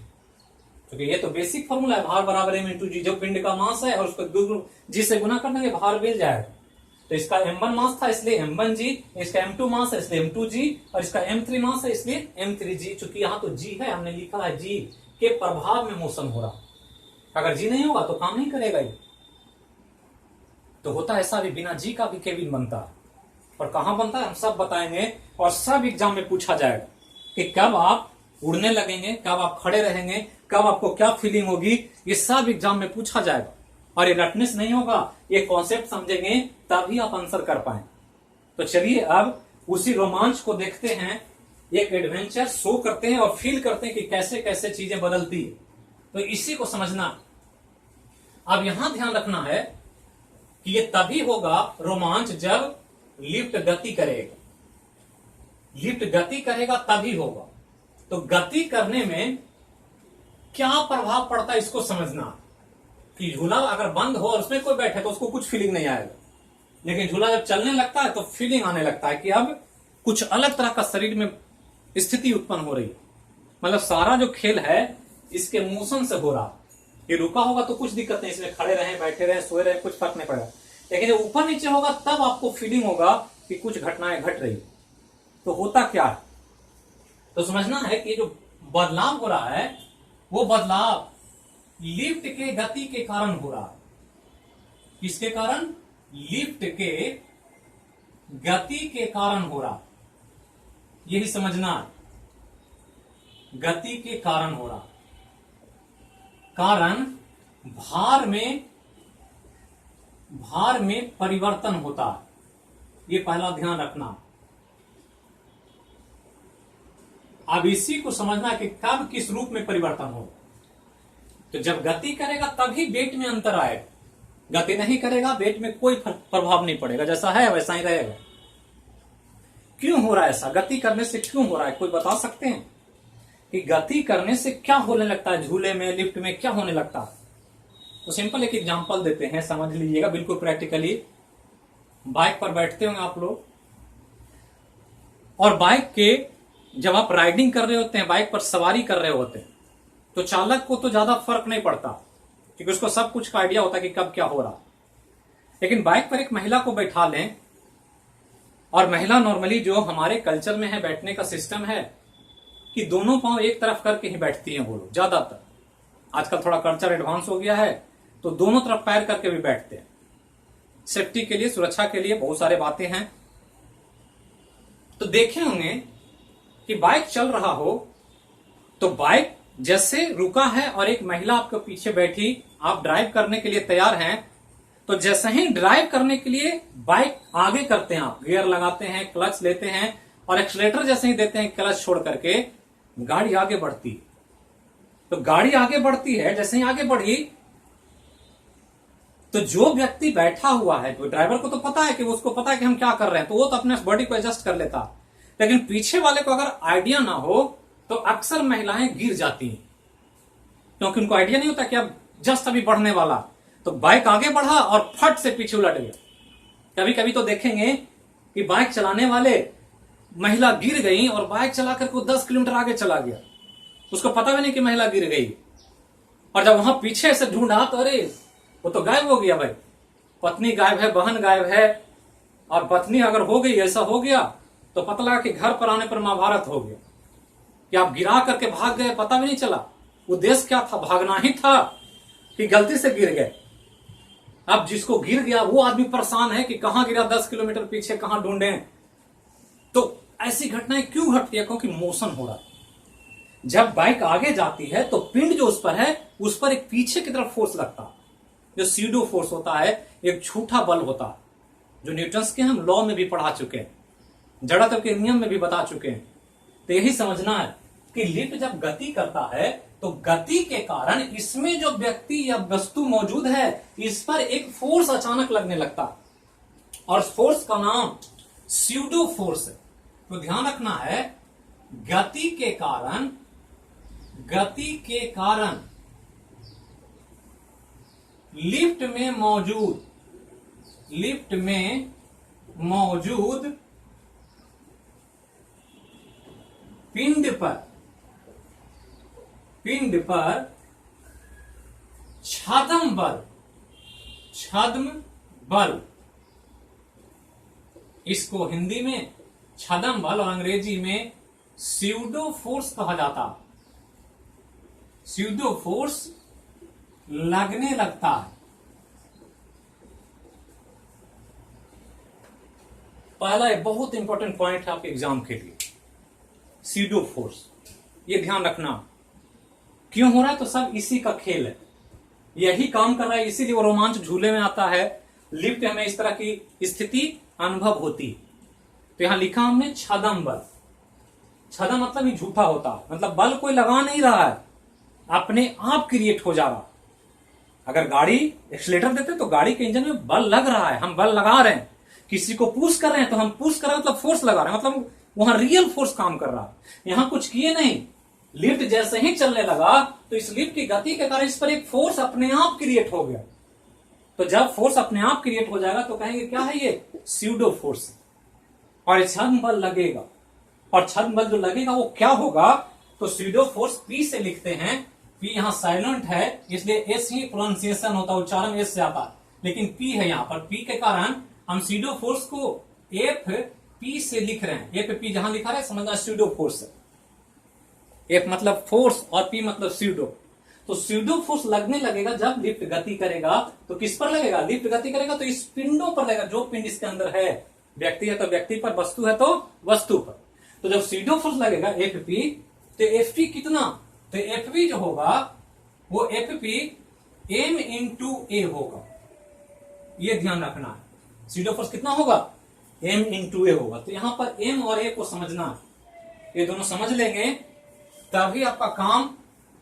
क्योंकि ये तो बेसिक फॉर्मूला है, भार बराबर m इंटू जी। जो पिंड का मास है और उसको जी से गुना कर देंगे, भार मिल जाएगा। तो इसका m1 मास था इसलिए m1 जी, इसका m2 मास है इसलिए m2 जी, और इसका m3 मास है इसलिए m3 जी। चूंकि यहां तो जी है, हमने लिखा है जी के प्रभाव में मोशन हो रहा। अगर जी नहीं होगा तो काम नहीं करेगा ये। तो होता ऐसा भी, बिना जी का भी केबिन बनता है। और कहां बनता है हम सब बताएंगे, और सब एग्जाम में पूछा जाएगा कि कब आप उड़ने लगेंगे, कब आप खड़े रहेंगे, कब आपको क्या फीलिंग होगी, ये सब एग्जाम में पूछा जाएगा। और ये रटनेस नहीं होगा, ये कॉन्सेप्ट समझेंगे तभी आप आंसर कर पाए। तो चलिए अब उसी रोमांच को देखते हैं, एक एडवेंचर शो करते हैं और फील करते हैं कि कैसे कैसे चीजें बदलती है। तो इसी को समझना। अब यहां ध्यान रखना है कि ये तभी होगा रोमांच जब लिफ्ट गति करेगा। लिफ्ट गति करेगा तभी होगा। तो गति करने में क्या प्रभाव पड़ता है इसको समझना, कि झूला अगर बंद हो और उसमें कोई बैठे तो उसको कुछ फीलिंग नहीं आएगा, लेकिन झूला जब चलने लगता है तो फीलिंग आने लगता है कि अब कुछ अलग तरह का शरीर में स्थिति उत्पन्न हो रही है। मतलब सारा जो खेल है इसके मोशन से हो रहा। ये रुका होगा तो कुछ दिक्कत नहीं, इसमें खड़े रहे, बैठे रहे, सोए रहे, कुछ फर्क नहीं पड़ेगा। लेकिन जब ऊपर नीचे होगा तब आपको फीलिंग होगा कि कुछ घटनाएं घट रही। तो होता क्या है, तो समझना है कि जो बदलाव हो रहा है वो बदलाव लिफ्ट के गति के कारण हो रहा है। किसके कारण, लिफ्ट के गति के कारण हो रहा, यही समझना है। गति के कारण हो रहा, कारण भार में परिवर्तन होता है, ये पहला ध्यान रखना। अब इसी को समझना कि कब किस रूप में परिवर्तन हो। तो जब गति करेगा तभी वेट में अंतर आएगा, गति नहीं करेगा वेट में कोई प्रभाव नहीं पड़ेगा, जैसा है वैसा ही रहेगा। क्यों हो रहा है ऐसा, गति करने से क्यों हो रहा है, कोई बता सकते हैं कि गति करने से क्या होने लगता है, झूले में, लिफ्ट में क्या होने लगता है। तो सिंपल एक एग्जांपल देते हैं, समझ लीजिएगा बिल्कुल प्रैक्टिकली। बाइक पर बैठते होंगे आप लोग, और बाइक के जब आप राइडिंग कर रहे होते हैं, बाइक पर सवारी कर रहे होते हैं, तो चालक को तो ज्यादा फर्क नहीं पड़ता क्योंकि उसको सब कुछ का आइडिया होता है कि कब क्या हो रहा। लेकिन बाइक पर एक महिला को बैठा लें, और महिला नॉर्मली जो हमारे कल्चर में है बैठने का सिस्टम है कि दोनों पांव एक तरफ करके ही बैठती हैं वो लोग ज्यादातर। आजकल थोड़ा कल्चर एडवांस हो गया है तो दोनों तरफ पैर करके भी बैठते हैं, सेफ्टी के लिए, सुरक्षा के लिए, बहुत सारे बातें हैं। तो देखे होंगे कि बाइक चल रहा हो तो बाइक जैसे रुका है और एक महिला आपके पीछे बैठी, आप ड्राइव करने के लिए तैयार हैं, तो जैसे ही ड्राइव करने के लिए बाइक आगे करते हैं, आप गियर लगाते हैं, क्लच लेते हैं, और एक्सीलेटर जैसे ही देते हैं क्लच छोड़ करके, गाड़ी आगे बढ़ती है। तो गाड़ी आगे बढ़ती है, जैसे ही आगे बढ़ी तो जो व्यक्ति बैठा हुआ है, तो ड्राइवर को तो पता है कि उसको पता है कि हम क्या कर रहे हैं, तो वो तो अपने बॉडी को एडजस्ट कर लेता। लेकिन पीछे वाले को अगर आइडिया ना हो तो अक्सर महिलाएं गिर जाती हैं, क्योंकि उनको आइडिया नहीं होता कि अब जस्ट अभी बढ़ने वाला, तो बाइक आगे बढ़ा और फट से पीछे उलट गया। कभी कभी तो देखेंगे कि बाइक चलाने वाले महिला गिर गई और बाइक चला करके वो 10 किलोमीटर आगे चला गया, उसको पता भी नहीं कि महिला गिर गई। और जब वहां पीछे से ढूंढा तो अरे वो तो गायब हो गया भाई, पत्नी गायब है, बहन गायब है। और पत्नी अगर हो गई, ऐसा हो गया तो पता लगा कि घर पर आने पर महाभारत हो गया कि आप गिरा करके भाग गए, पता भी नहीं चला उद्देश्य क्या था, भागना ही था कि गलती से गिर गए। अब जिसको गिर गया वो आदमी परेशान है कि कहां गिरा, 10 किलोमीटर पीछे कहां ढूंढे। तो ऐसी घटनाएं क्यों घटती है? क्योंकि मोशन हो रहा है। जब बाइक आगे जाती है तो पिंड जो उस पर है, उस पर एक पीछे की तरफ फोर्स लगता है, जो सीडो फोर्स होता है, एक झूठा बल होता है, जो न्यूटन्स के हम लॉ में भी पढ़ा चुके हैं, जड़त्व के नियम में भी बता चुके हैं। तो यही समझना है कि लिफ्ट जब गति करता है तो गति के कारण इसमें जो व्यक्ति या वस्तु मौजूद है, इस पर एक फोर्स अचानक लगने लगता है और फोर्स का नाम स्यूडो फोर्स है। तो ध्यान रखना है, गति के कारण लिफ्ट में मौजूद पिंड पर छद्म बल, इसको हिंदी में छद्म बल और अंग्रेजी में स्यूडो फोर्स कहा जाता। स्यूडो फोर्स लगने लगता है। पहला एक बहुत इंपॉर्टेंट पॉइंट है आपके एग्जाम के लिए, स्यूडो फोर्स। ये ध्यान रखना क्यों हो रहा है, तो सब इसी का खेल है, यही काम कर रहा है, इसीलिए वो रोमांच झूले में आता है। लिफ्ट हमें इस तरह की स्थिति अनुभव होती। तो यहां लिखा हमने छद्म बल। छद्म मतलब ये झूठा होता है, मतलब बल कोई लगा नहीं रहा है, अपने आप क्रिएट हो जा रहा। अगर गाड़ी एक्सीलेटर देते तो गाड़ी के इंजन में बल लग रहा है, हम बल लगा रहे हैं, किसी को पुश कर रहे हैं तो हम पुश कर रहे हैं, मतलब फोर्स लगा रहे हैं, मतलब वहां रियल फोर्स काम कर रहा है। यहां कुछ किए नहीं, लिफ्ट जैसे ही चलने लगा तो इस लिफ्ट की गति के कारण इस पर एक फोर्स अपने आप क्रिएट हो गया। तो जब फोर्स अपने आप क्रिएट हो जाएगा तो कहेंगे क्या है, ये स्यूडो फोर्स। और छद्म बल लगेगा, और छद्म बल जो लगेगा वो क्या होगा, तो स्यूडो फोर्स पी से लिखते हैं। पी यहां साइलेंट है इसलिए एस ही प्रोनाउंसिएशन होता है, उच्चारण एस से आता है, लेकिन पी है यहां पर। पी के कारण हम स्यूडो फोर्स को एफ पी से लिख रहे हैं। एफ पी जहां लिखा है समझना स्यूडो फोर्स है। एफ मतलब फोर्स और पी मतलब स्यूडो। तो स्यूडो फोर्स लगने लगेगा जब लिफ्ट गति करेगा। तो किस पर लगेगा, लिफ्ट गति करेगा तो इस पिंडों पर लगेगा, जो पिंड इसके अंदर है। व्यक्ति है तो व्यक्ति पर, वस्तु है तो वस्तु पर। तो जब स्यूडो फोर्स लगेगा एफ पी, तो एफ पी कितना, तो एफ पी जो होगा वो एफ पी एम इंटू ए होगा। ये ध्यान रखना है, स्यूडो फोर्स कितना होगा, एम इंटू ए होगा। तो यहां पर एम और ए को समझना है, ये दोनों समझ लेंगे तभी आपका काम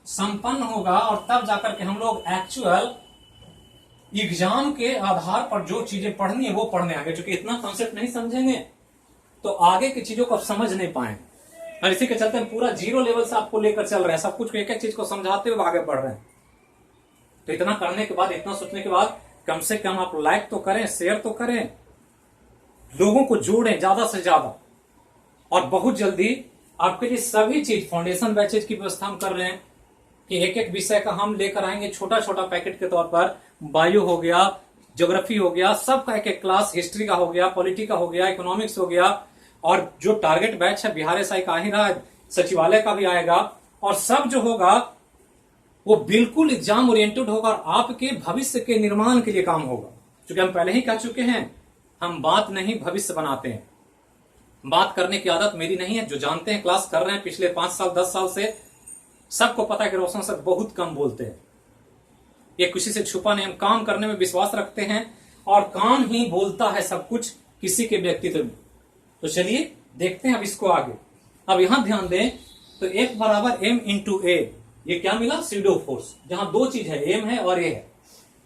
संपन्न होगा, और तब जाकर के हम लोग एक्चुअल एग्जाम के आधार पर जो चीजें पढ़नी है वो पढ़ने आगे। क्योंकि इतना कॉन्सेप्ट नहीं समझेंगे तो आगे की चीजों को आप समझ नहीं पाएंगे। और इसी के चलते हम पूरा जीरो लेवल से आपको लेकर चल रहे हैं, सब कुछ एक एक चीज को समझाते हुए आगे बढ़ रहे हैं। तो इतना करने के बाद, इतना सोचने के बाद कम से कम आप लाइक तो करें, शेयर तो करें, लोगों को जोड़ें ज्यादा से ज्यादा। और बहुत जल्दी आपके लिए सभी चीज फाउंडेशन बैचेज की व्यवस्था हम कर रहे हैं कि एक एक विषय का हम लेकर आएंगे छोटा छोटा पैकेट के तौर पर। बायो हो गया, ज्योग्राफी हो गया, सबका एक एक क्लास, हिस्ट्री का हो गया, पॉलिटी का हो गया, इकोनॉमिक्स हो गया, और जो टारगेट बैच है बिहार एसआई का ही रहा, सचिवालय का भी आएगा। और सब जो होगा वो बिल्कुल एग्जाम ओरिएंटेड होगा और आपके भविष्य के निर्माण के लिए काम होगा। क्योंकि हम पहले ही कह चुके हैं, हम बात नहीं भविष्य बनाते हैं। बात करने की आदत मेरी नहीं है, जो जानते हैं क्लास कर रहे हैं पिछले 5 साल 10 साल से, सबको पता है कि रोशन सर बहुत कम बोलते हैं। ये किसी से छुपा नहीं, हम काम करने में विश्वास रखते हैं और काम ही बोलता है सब कुछ किसी के व्यक्तित्व में। तो चलिए देखते हैं अब इसको आगे। अब यहां ध्यान दें तो F बराबर m इंटू ए, ये क्या मिला, स्यूडो फोर्स। जहां दो चीज है, m है और a है।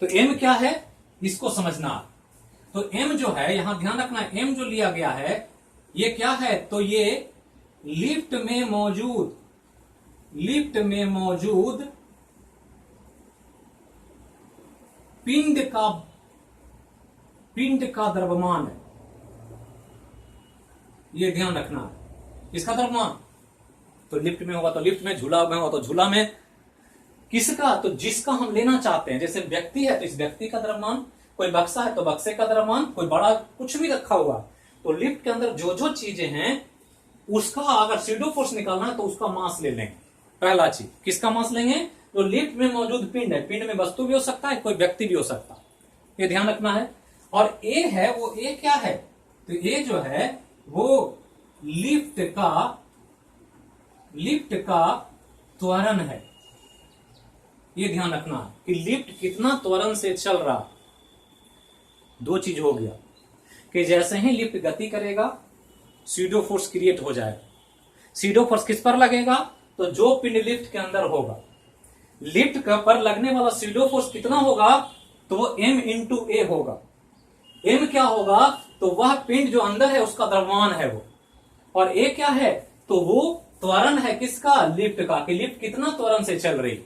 तो m क्या है इसको समझना। तो m जो है यहां ध्यान रखना, m जो लिया गया है ये क्या है, तो ये लिफ्ट में मौजूद पिंड का द्रव्यमान है। ये ध्यान रखना है। किसका द्रव्यमान? तो लिफ्ट में होगा तो लिफ्ट में, झूला में होगा तो झूला में। किसका? तो जिसका हम लेना चाहते हैं। जैसे व्यक्ति है तो इस व्यक्ति का द्रव्यमान, कोई बक्सा है तो बक्से का द्रव्यमान, कोई बड़ा कुछ भी रखा हुआ। तो लिफ्ट के अंदर जो जो चीजें हैं उसका अगर स्यूडो फोर्स निकालना है तो उसका मास ले लेंगे। पहला चीज, किसका मास लेंगे? जो लिफ्ट में मौजूद पिंड है। पिंड में वस्तु भी हो सकता है, कोई व्यक्ति भी हो सकता है, ये ध्यान रखना है। और ए है, वो ए क्या है? तो ए जो है वो लिफ्ट का त्वरण है। ये ध्यान रखना कि लिफ्ट कितना त्वरण से चल रहा। दो चीज हो गया कि जैसे ही लिफ्ट गति करेगा स्यूडो फोर्स क्रिएट हो जाएगा। स्यूडो फोर्स किस पर लगेगा? तो जो पिंड लिफ्ट के अंदर होगा, लिफ्ट पर लगने वाला स्यूडो फोर्स कितना होगा? तो वो m इंटू ए होगा। m क्या होगा? तो वह पिंड जो अंदर है उसका द्रव्यमान है वो। और a क्या है? तो वो त्वरण है किसका? लिफ्ट का, कि लिफ्ट कितना त्वरण से चल रही।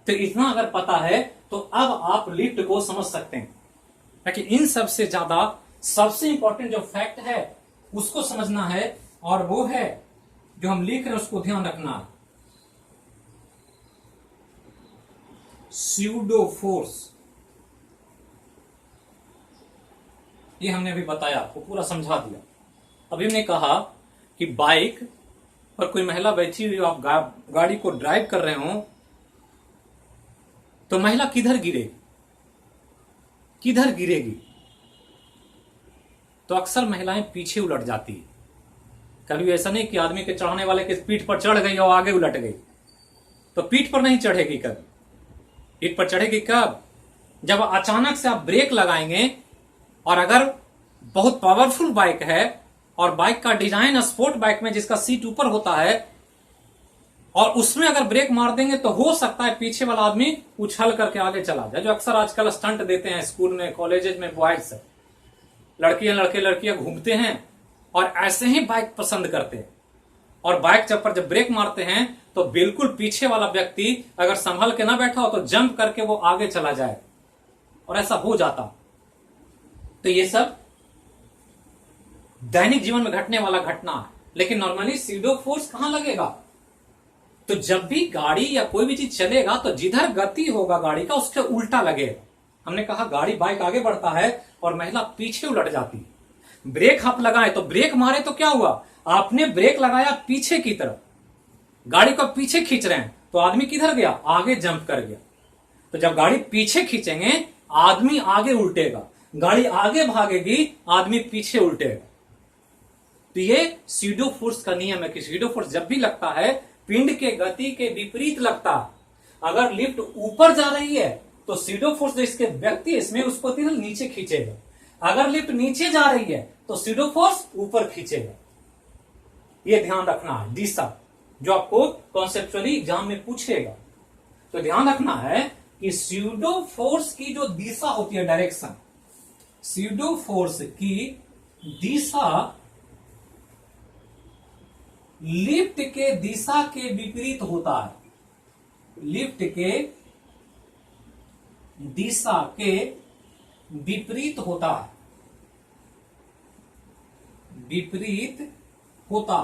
तो इतना अगर पता है तो अब आप लिफ्ट को समझ सकते हैं। ताकि इन सबसे ज्यादा सबसे इंपॉर्टेंट जो फैक्ट है उसको समझना है, और वो है जो हम लिख रहे हैं उसको ध्यान रखना है। स्यूडो फोर्स, ये हमने अभी बताया, आपको पूरा समझा दिया। अभी हमने कहा कि बाइक पर कोई महिला बैठी हुई, आप गाड़ी को ड्राइव कर रहे हो तो महिला किधर गिरेगी? किधर गिरेगी? तो अक्सर महिलाएं पीछे उलट जाती है। कभी ऐसा नहीं कि आदमी के चढ़ाने वाले के पीठ पर चढ़ गई और आगे उलट गई। तो पीठ पर नहीं चढ़ेगी कभी। पीठ पर चढ़ेगी कब? जब अचानक से आप ब्रेक लगाएंगे, और अगर बहुत पावरफुल बाइक है और बाइक का डिजाइन स्पोर्ट बाइक में जिसका सीट ऊपर होता है, और उसमें अगर ब्रेक मार देंगे तो हो सकता है पीछे वाला आदमी उछल करके आगे चला जाए। जो अक्सर आजकल स्टंट देते हैं स्कूल में, कॉलेजेस में, बॉयज लड़कियां लड़कियां घूमते हैं और ऐसे ही बाइक पसंद करते हैं। और बाइक पर जब ब्रेक मारते हैं तो बिल्कुल पीछे वाला व्यक्ति अगर संभल के ना बैठा हो तो जंप करके वो आगे चला जाए, और ऐसा हो जाता। तो ये सब दैनिक जीवन में घटने वाला घटना है। लेकिन नॉर्मली स्यूडो फोर्स कहां लगेगा? तो जब भी गाड़ी या कोई भी चीज चलेगा तो जिधर गति होगा गाड़ी का उसके उल्टा लगेगा। हमने कहा गाड़ी बाइक आगे बढ़ता है और महिला पीछे उलट जाती है। ब्रेक आप लगाए तो ब्रेक मारे तो क्या हुआ? आपने ब्रेक लगाया पीछे की तरफ, गाड़ी को पीछे खींच रहे हैं तो आदमी किधर गया? आगे जंप कर गया। तो जब गाड़ी पीछे खींचेंगे आदमी आगे उल्टेगा, गाड़ी आगे भागेगी आदमी पीछे उल्टेगा। तो ये स्यूडो फोर्स का नियम है कि स्यूडो फोर्स जब भी लगता है पिंड के गति के विपरीत लगता है। अगर लिफ्ट ऊपर जा रही है तो स्यूडो फोर्स जो इसके व्यक्ति इसमें उसको नीचे खींचेगा। अगर लिफ्ट नीचे जा रही है तो स्यूडो फोर्स ऊपर खींचेगा। ये ध्यान रखना है, दिशा जो आपको कॉन्सेप्चुअली एग्जाम में पूछेगा। तो ध्यान रखना है कि स्यूडो फोर्स की जो दिशा होती है, डायरेक्शन, स्यूडो फोर्स की दिशा लिफ्ट के दिशा के विपरीत होता है। लिफ्ट के दिशा के विपरीत होता है, विपरीत होता।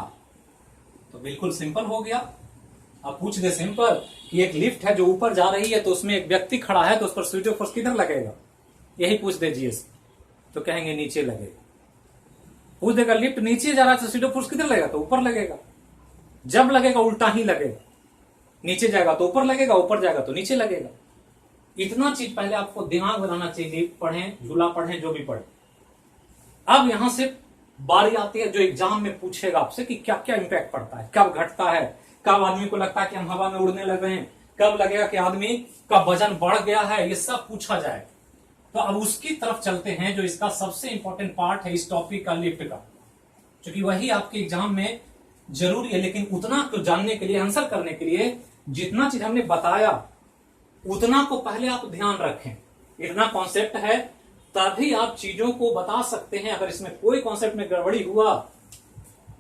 तो बिल्कुल सिंपल हो गया। अब पूछ दे सिंपल कि एक लिफ्ट है जो ऊपर जा रही है तो उसमें एक व्यक्ति खड़ा है तो उस पर स्यूडो फोर्स किधर लगेगा? यही पूछ दे जीएस तो कहेंगे नीचे लगेगा। पूछ देगा लिफ्ट नीचे जा रहा है तो स्यूडो फोर्स किधर लगेगा? तो ऊपर लगेगा। जब लगेगा उल्टा ही लगेगा, नीचे जाएगा तो ऊपर लगेगा, ऊपर जाएगा तो नीचे लगेगा। इतना चीज पहले आपको दिमाग बनाना चाहिए, पढ़ें, झूला पढ़ें, जो भी पढ़े। अब यहां से बारी आती है जो एग्जाम में पूछेगा आपसे कि क्या क्या इंपैक्ट पड़ता है, कब घटता है, कब आदमी को लगता है कि हम हवा में उड़ने लग रहे हैं, कब लगेगा कि आदमी का वजन बढ़ गया है, ये सब पूछा जाए। तो अब उसकी तरफ चलते हैं जो इसका सबसे इंपॉर्टेंट पार्ट है इस टॉपिक का, लिफ्ट का, क्योंकि वही आपके एग्जाम में जरूरी है। लेकिन उतना को जानने के लिए, आंसर करने के लिए जितना चीज हमने बताया उतना को पहले आप ध्यान रखें। इतना कॉन्सेप्ट है तभी आप चीजों को बता सकते हैं। अगर इसमें कोई कॉन्सेप्ट में गड़बड़ी हुआ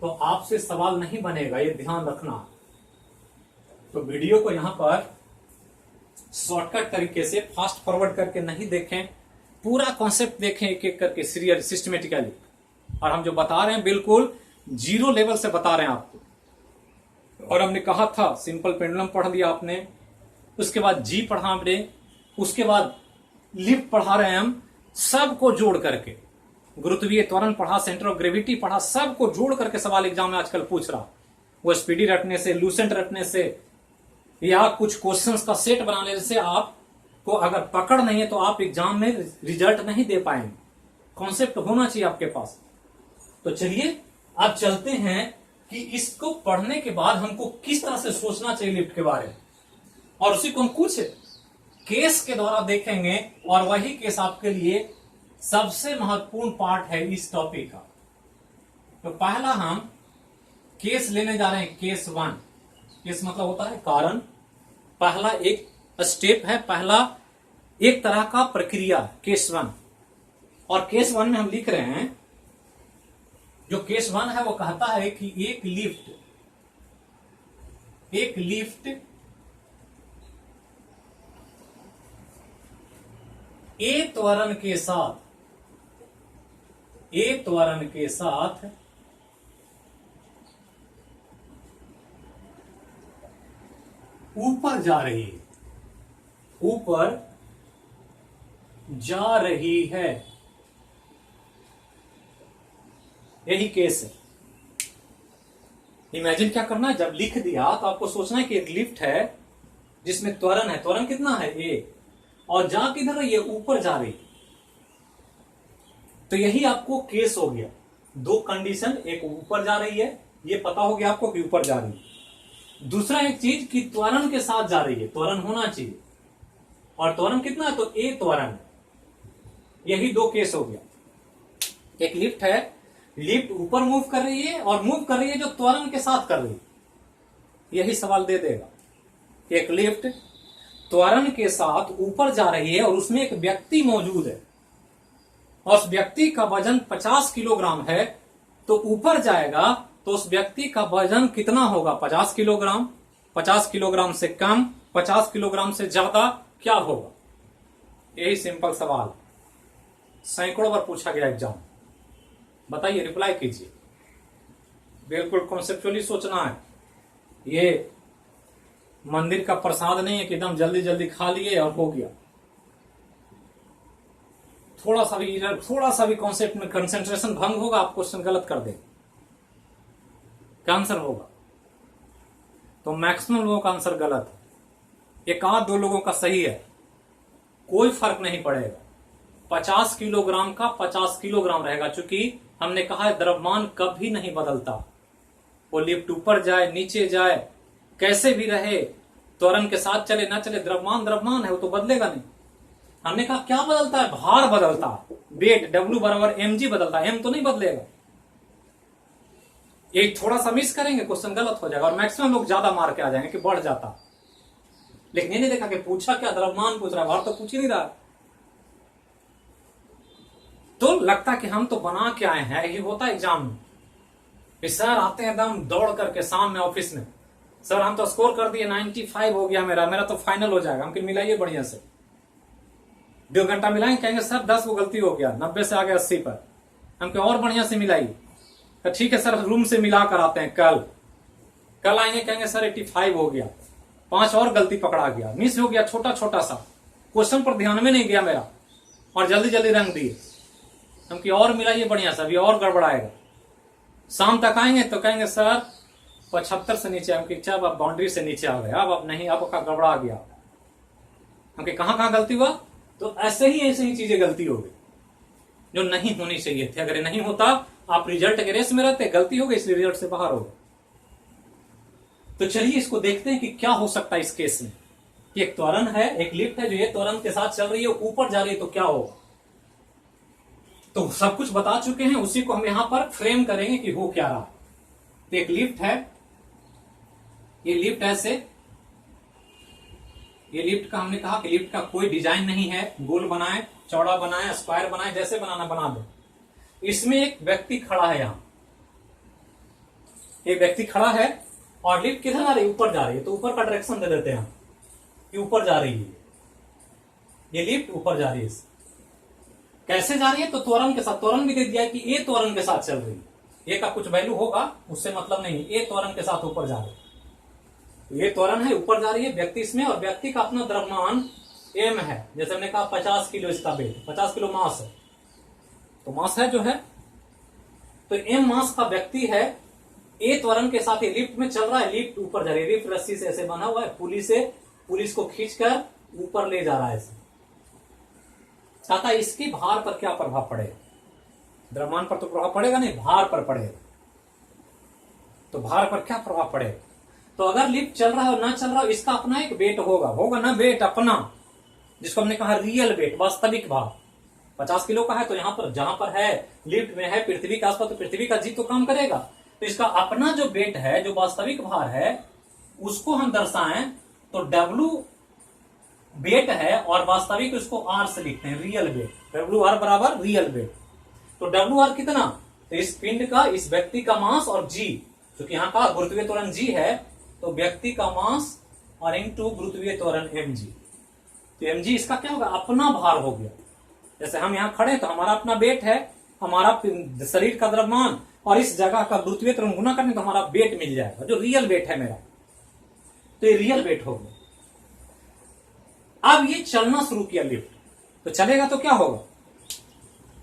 तो आपसे सवाल नहीं बनेगा, ये ध्यान रखना। तो वीडियो को यहां पर शॉर्टकट तरीके से फास्ट फॉरवर्ड करके नहीं देखें, पूरा कॉन्सेप्ट देखें एक एक करके, सीरियल सिस्टमेटिकली। और हम जो बता रहे हैं बिल्कुल जीरो लेवल से बता रहे हैं आपको। और हमने कहा था सिंपल पेंडुलम पढ़ लिया आपने, उसके बाद जी पढ़ा हमने, उसके बाद लिफ्ट पढ़ा रहे हैं हम, सबको जोड़ करके गुरुत्वीय त्वरण पढ़ा, सेंटर ऑफ ग्रेविटी पढ़ा, सबको जोड़ करके सवाल एग्जाम में आजकल पूछ रहा। वो स्पीडी रटने से, लूसेंट रटने से, या कुछ क्वेश्चंस का सेट बनाने से आपको अगर पकड़ नहीं है तो आप एग्जाम में रिजल्ट नहीं दे पाएंगे। कॉन्सेप्ट होना चाहिए आपके पास। तो चलिए अब चलते हैं कि इसको पढ़ने के बाद हमको किस तरह से सोचना चाहिए लिफ्ट के बारे में, और उसी को हम कुछ केस के द्वारा देखेंगे। और वही केस आपके लिए सबसे महत्वपूर्ण पार्ट है इस टॉपिक का। तो पहला हम केस लेने जा रहे हैं, केस 1। केस मतलब होता है कारण। पहला एक स्टेप है, पहला एक तरह का प्रक्रिया, केस 1। और केस 1 में हम लिख रहे हैं, जो केस 1 है वो कहता है कि एक लिफ्ट ए त्वरण के साथ ऊपर जा रही है। यही केस है। इमेजिन क्या करना है, जब लिख दिया तो आपको सोचना है कि एक लिफ्ट है जिसमें त्वरण है। त्वरण कितना है? ए। और जा किधर रही है? ऊपर जा रही है। तो यही आपको केस हो गया। दो कंडीशन, एक ऊपर जा रही है, ये पता हो गया आपको कि ऊपर जा रही है। दूसरा एक चीज कि त्वरण के साथ जा रही है, त्वरण होना चाहिए। और त्वरण कितना है? तो ए त्वरण है। यही दो केस हो गया। एक लिफ्ट है, लिफ्ट ऊपर मूव कर रही है और मूव कर रही है जो त्वरण के साथ कर रही है। यही सवाल दे देगा। एक लिफ्ट त्वरण के साथ ऊपर जा रही है और उसमें एक व्यक्ति मौजूद है और उस व्यक्ति का वजन 50 किलोग्राम है, तो ऊपर जाएगा तो उस व्यक्ति का वजन कितना होगा? 50 किलोग्राम। 50 किलोग्राम से कम, 50 किलोग्राम से ज्यादा, क्या होगा? यही सिंपल सवाल सैकड़ों बार पूछा गया एग्जाम। बताइए, रिप्लाई कीजिए। बिल्कुल कॉन्सेप्चुअली सोचना है। ये मंदिर का प्रसाद नहीं है कि एकदम जल्दी जल्दी खा लिए और हो गया। थोड़ा सा भी कॉन्सेप्ट में कंसंट्रेशन भंग होगा, आप क्वेश्चन गलत कर देंगे। क्या आंसर होगा? तो मैक्सिमम लोगों का आंसर गलत है। एक आध दो लोगों का सही है, कोई फर्क नहीं पड़ेगा। 50 किलोग्राम का 50 किलोग्राम रहेगा, क्योंकि हमने कहा है द्रव्यमान कभी नहीं बदलता। वो लिफ्ट ऊपर जाए नीचे जाए कैसे भी रहे, त्वरण के साथ चले ना चले, द्रव्यमान है, वो तो बदलेगा नहीं। हमने कहा क्या बदलता है? भार बदलता है, वेट, W बराबर mg बदलता है, m तो नहीं बदलेगा। ये थोड़ा सा मिस करेंगे क्वेश्चन गलत हो जाएगा और मैक्सिमम लोग ज्यादा मार के आ जाएंगे कि बढ़ जाता। लेकिन ये नहीं देखा कि पूछा क्या, द्रव्यमान पूछ रहा है, भार तो पूछ ही नहीं रहा। तो लगता कि हम तो बना के आए हैं। ये होता है एग्जाम में। सर आते हैं एकदम दौड़ करके शाम में ऑफिस में, सर हम तो स्कोर कर दिए 95 हो गया, मेरा तो फाइनल हो जाएगा, हमको मिलाइए बढ़िया से। 2 घंटा मिलाएंगे, कहेंगे सर 10 वो गलती हो गया, 90 से आ गया 80 पर, हमको और बढ़िया से मिलाइए। तो ठीक है सर, रूम से मिला कर आते हैं, कल आएंगे, कहेंगे सर 85 हो गया, 5 और गलती पकड़ा गया, मिस हो गया, छोटा छोटा सा क्वेश्चन पर ध्यान में नहीं गया मेरा, और जल्दी जल्दी रंग दिए। हमको और मिलाइए बढ़िया सा, अभी और गड़बड़ाएगा। शाम तक आएंगे तो कहेंगे सर 75 से नीचे, हमकी इच्छा अब बाउंड्री से नीचे आ गए, अब नहीं, अब का गड़बड़ा गया। हमके कहां गलती हुआ? तो ऐसे ही चीजें गलती हो गई जो नहीं होनी चाहिए थी। अगर नहीं होता आप रिजल्ट के रेस में रहते, गलती हो गई इसलिए रिजल्ट से बाहर हो गए। तो चलिए इसको देखते हैं कि क्या हो सकता है इस केस में। एक त्वरण है, एक लिफ्ट है जो ये त्वरण के साथ चल रही है, ऊपर जा रही है, तो क्या होगा? तो सब कुछ बता चुके हैं, उसी को हम यहां पर फ्रेम करेंगे कि हो क्या रहा। तो एक लिफ्ट है, ये लिफ्ट ऐसे, ये लिफ्ट का हमने कहा कि लिफ्ट का कोई डिजाइन नहीं है, गोल बनाए, चौड़ा बनाए, स्क्वायर बनाए, जैसे बनाना बना दो। इसमें एक व्यक्ति खड़ा है, यहां एक व्यक्ति खड़ा है और लिफ्ट किधर जा रही है? ऊपर जा रही है। तो ऊपर का डायरेक्शन दे देते हैं कि ऊपर जा रही है, ये लिफ्ट ऊपर जा रही है। कैसे जा रही है, तो त्वरण के साथ, त्वरण भी दे दिया है कि ए त्वरण के साथ चल रही है। ए का कुछ वैल्यू होगा, उससे मतलब नहीं, ए त्वरण के साथ ऊपर जा रही है। ये त्वरण है, ऊपर जा रही है व्यक्ति इसमें, और व्यक्ति का अपना द्रव्यमान एम है। जैसे हमने कहा 50 किलो इसका वेट, 50 किलो मास है, तो मास है जो है, तो एम मास का व्यक्ति है, ए त्वरण के साथ ये लिफ्ट में चल रहा है, लिफ्ट ऊपर जा रही है, लिफ्ट रस्सी से ऐसे बना हुआ है, पुली से, पुलिस को खींचकर ऊपर ले जा रहा है ऐसे। चाहता इसकी भार पर क्या प्रभाव पड़ेगा, द्रव्यमान पर तो प्रभाव पड़ेगा नहीं, भार पर पड़ेगा। तो भार पर क्या प्रभाव पड़ेगा, तो अगर लिफ्ट चल रहा है और ना चल रहा है, इसका अपना एक वेट होगा ना, वेट अपना, जिसको हमने कहा रियल वेट, वास्तविक भार। 50 किलो का है, तो यहां पर जहां पर है लिफ्ट में है पृथ्वी के आसपास, तो पृथ्वी का जी तो काम करेगा, तो इसका अपना जो वेट है, जो वास्तविक भार है, उसको हम दर्शाएं तो डब्ल्यू वेट है, और वास्तविक उसको आर से लिखते हैं, रियल वेट, डब्ल्यू आर बराबर रियल वेट। तो डब्ल्यू आर कितना, तो इस पिंड का, इस व्यक्ति का मास, और जी, क्योंकि यहाँ का गुरुत्वीय त्वरण जी है, तो व्यक्ति का मास और इनटू गुरुत्वीय त्वरण एम जी। तो एम जी इसका क्या होगा, अपना भार हो गया। जैसे हम यहाँ खड़े तो हमारा अपना वेट है, हमारा शरीर का द्रव्यमान और इस जगह का गुरुत्वीय त्वरण गुना करने तो हमारा वेट मिल जाएगा, जो रियल वेट है मेरा, तो ये रियल वेट हो गया। अब ये चलना शुरू किया लिफ्ट, तो चलेगा तो क्या होगा,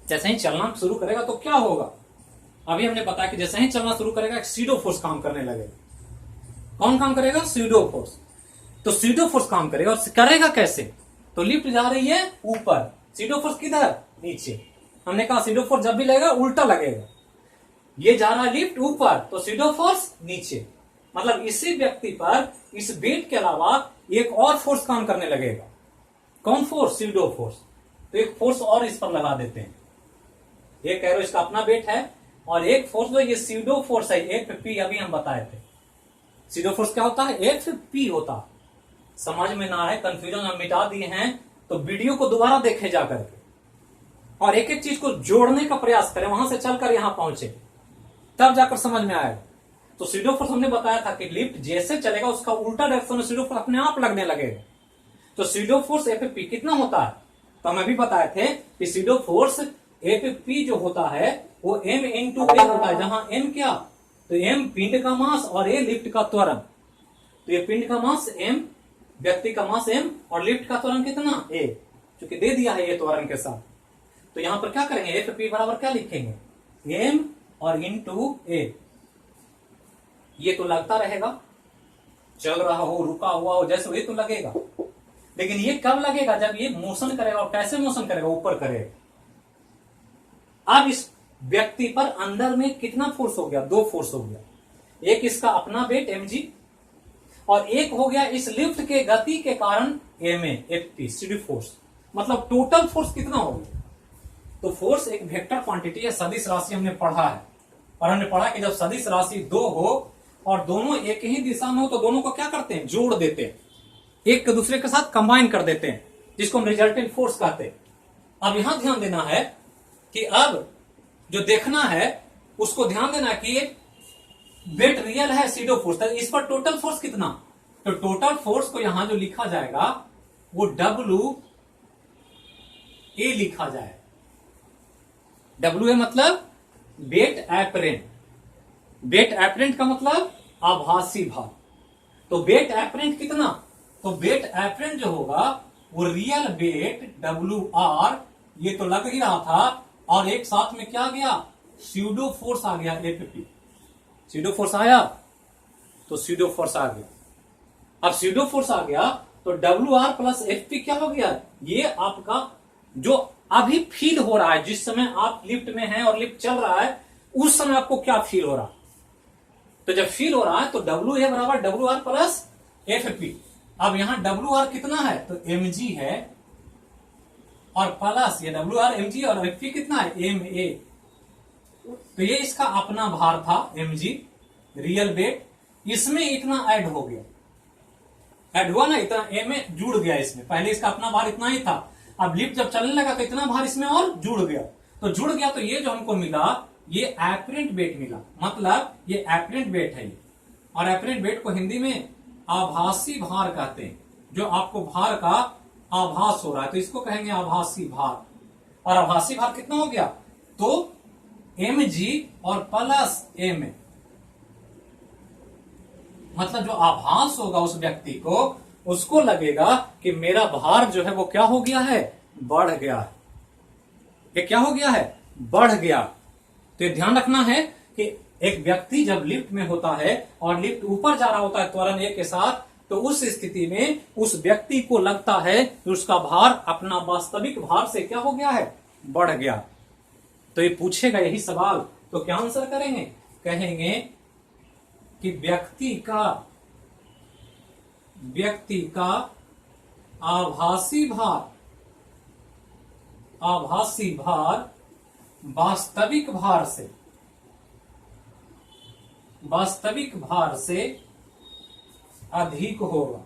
जैसे ही चलना शुरू करेगा तो क्या होगा, अभी हमने बताया कि जैसे ही चलना शुरू करेगा एक सीडो फोर्स काम करने लगेगा। कौन काम करेगा, सीडो फोर्स। तो सीडो फोर्स काम करेगा, और करेगा कैसे, तो लिफ्ट जा रही है ऊपर, सीडो फोर्स किधर, नीचे। हमने कहा सीडो फोर्स जब भी लगेगा उल्टा लगेगा, ये जा रहा है लिफ्ट ऊपर, तो सीडो फोर्स नीचे, मतलब इसी व्यक्ति पर इस वेट के अलावा एक और फोर्स काम करने लगेगा। कौन फोर्स, सीडो फोर्स। तो एक फोर्स और इस पर लगा देते हैं, एक एरो इसका अपना वेट है, और एक फोर्स जो ये सीडो फोर्स है, एफ पी, अभी हम बताए थे। सीडो फोर्स क्या होता है, एफ पी होता है। समझ में ना आए, कंफ्यूजन हम मिटा दिए हैं, तो वीडियो को दोबारा देखे जा करके, और एक एक चीज को जोड़ने का प्रयास करें, वहां से चलकर यहां पहुंचे, तब जाकर समझ में आएगा। तो सीडो फोर्स हमने बताया था कि लिफ्ट जैसे चलेगा उसका उल्टा डायरेक्शन में सीडो फोर्स अपने आप लगने लगेगा। तो सीडो फोर्स एफ पी कितना होता है, तो हम अभी बताए थे कि सीडो फोर्स एफ पी जो होता है वो एम इंटू ए होता है, जहां एम क्या, तो एम पिंड का मास और ए लिफ्ट का त्वरण। तो ये पिंड का मास एम, व्यक्ति का मास एम, और लिफ्ट का त्वरण कितना, ए, क्योंकि दे दिया है ये त्वरण के साथ। तो यहां पर क्या करेंगे, एफ पी बराबर क्या लिखेंगे, एम और इंटू ए। ये तो लगता रहेगा, चल रहा हो, रुका हुआ हो, जैसे ये तो लगेगा, लेकिन ये कब लगेगा, जब ये मोशन करेगा, और कैसे मोशन करेगा, ऊपर करेगा। अब इस व्यक्ति पर अंदर में कितना फोर्स हो गया, दो फोर्स हो गया, एक इसका अपना वेट एम जी, और एक हो गया इस लिफ्ट के गति के कारण m a, f p, CD force. मतलब टोटल फोर्स कितना हो गया, तो फोर्स एक वेक्टर क्वांटिटी है, सदिश राशि हमने पढ़ा है, और हमने पढ़ा कि जब सदिश राशि दो हो और दोनों एक ही दिशा में हो, तो दोनों को क्या करते हैं, जोड़ देते हैं, एक दूसरे के साथ कंबाइन कर देते हैं, जिसको हम रिजल्टेंट फोर्स कहते हैं। अब यहां ध्यान देना है कि अब जो देखना है उसको ध्यान देना कि वेट रियल है, सीडो फोर्स, तो इस पर टोटल फोर्स कितना, तो टोटल फोर्स को यहां जो लिखा जाएगा वो डब्ल्यू ए लिखा जाए। डब्ल्यू ए मतलब वेट एपरेंट, वेट एपरेंट का मतलब आभासी भार। तो वेट एपरेंट कितना, तो वेट एपरेंट जो होगा वो रियल वेट डब्ल्यू आर, ये तो लग ही रहा था, और एक साथ में क्या गया, सीडो फोर्स आ गया, एफ पी, सीडो फोर्स आया, तो सीडो फोर्स आ गया। अब सीडो फोर्स आ गया तो W R plus F P क्या हो गया, ये आपका जो अभी फील हो रहा है, जिस समय आप लिफ्ट में हैं और लिफ्ट चल रहा है, उस समय आपको क्या फील हो रहा है, तो जब फील हो रहा है तो डब्ल्यू ए बराबर W R plus F P. अब यहां डब्ल्यू आर कितना है, तो एम जी है, और प्लस ये डब्ल्यू आर एम जी, और एफ पी कितना है, एम ए। तो ये इसका अपना भार था एम जी, रियल वेट, इसमें इतना ऐड हो गया, ऐड हुआ ना, इतना ए में जुड़ गया इसमें, पहले इसका अपना भार इतना ही था, अब लिफ्ट जब चलने लगा तो इतना भार इसमें और जुड़ गया, तो जुड़ गया, तो ये जो हमको मिला ये एपरेंट वेट मिला, मतलब ये एपरेंट वेट है, और एपरेंट वेट को हिंदी में आभासी भार कहते हैं, जो आपको भार का आभास हो रहा है, तो इसको कहेंगे आभासी भार। और आभासी भार कितना हो गया, तो mg और प्लस m, मतलब जो आभास होगा उस व्यक्ति को, उसको लगेगा कि मेरा भार जो है वो क्या हो गया है, बढ़ गया है। ये क्या हो गया है, बढ़ गया। तो ये ध्यान रखना है कि एक व्यक्ति जब लिफ्ट में होता है और लिफ्ट ऊपर जा रहा होता है त्वरण ए के साथ, तो उस स्थिति में उस व्यक्ति को लगता है कि उसका भार अपना वास्तविक भार से क्या हो गया है, बढ़ गया। तो ये पूछेगा यही सवाल, तो क्या आंसर करेंगे, कहेंगे कि व्यक्ति का आभासी भार वास्तविक भार से अधिक होगा।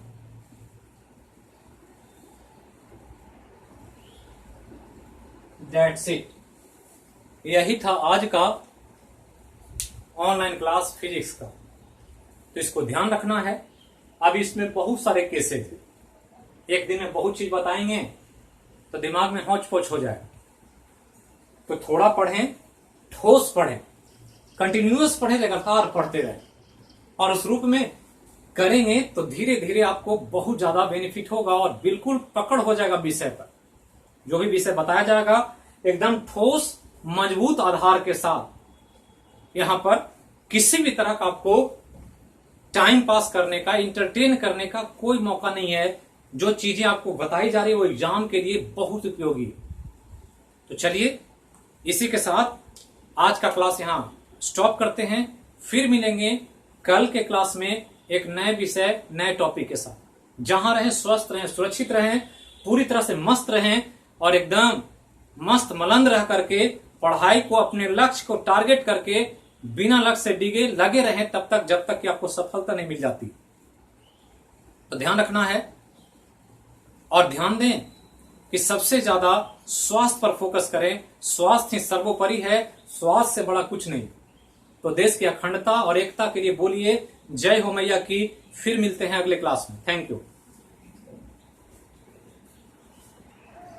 That's it. यही था आज का ऑनलाइन क्लास फिजिक्स का। तो इसको ध्यान रखना है। अब इसमें बहुत सारे केसेस हैं, एक दिन में बहुत चीज बताएंगे तो दिमाग में हौच पौच हो जाए। तो थोड़ा पढ़ें, ठोस पढ़ें, कंटिन्यूअस पढ़ें, लगातार पढ़ते रहें, और उस रूप में करेंगे तो धीरे धीरे आपको बहुत ज्यादा बेनिफिट होगा और बिल्कुल पकड़ हो जाएगा विषय पर। जो भी विषय बताया जाएगा एकदम ठोस मजबूत आधार के साथ। यहां पर किसी भी तरह का आपको टाइम पास करने का, इंटरटेन करने का कोई मौका नहीं है। जो चीजें आपको बताई जा रही है वो एग्जाम के लिए बहुत उपयोगी है। तो चलिए इसी के साथ आज का क्लास यहां स्टॉप करते हैं। फिर मिलेंगे कल के क्लास में एक नए विषय, नए टॉपिक के साथ। जहां रहें स्वस्थ रहें, सुरक्षित रहें, पूरी तरह से मस्त रहें और एकदम मस्त मलंद रह करके पढ़ाई को, अपने लक्ष्य को टारगेट करके बिना लक्ष्य से डिगे लगे रहें तब तक, जब तक कि आपको सफलता नहीं मिल जाती। तो ध्यान रखना है और ध्यान दें कि सबसे ज्यादा स्वास्थ्य पर फोकस करें। स्वास्थ्य ही सर्वोपरि है, स्वास्थ्य से बड़ा कुछ नहीं। तो देश की अखंडता और एकता के लिए बोलिए जय हो मैया की। फिर मिलते हैं अगले क्लास में। Thank you.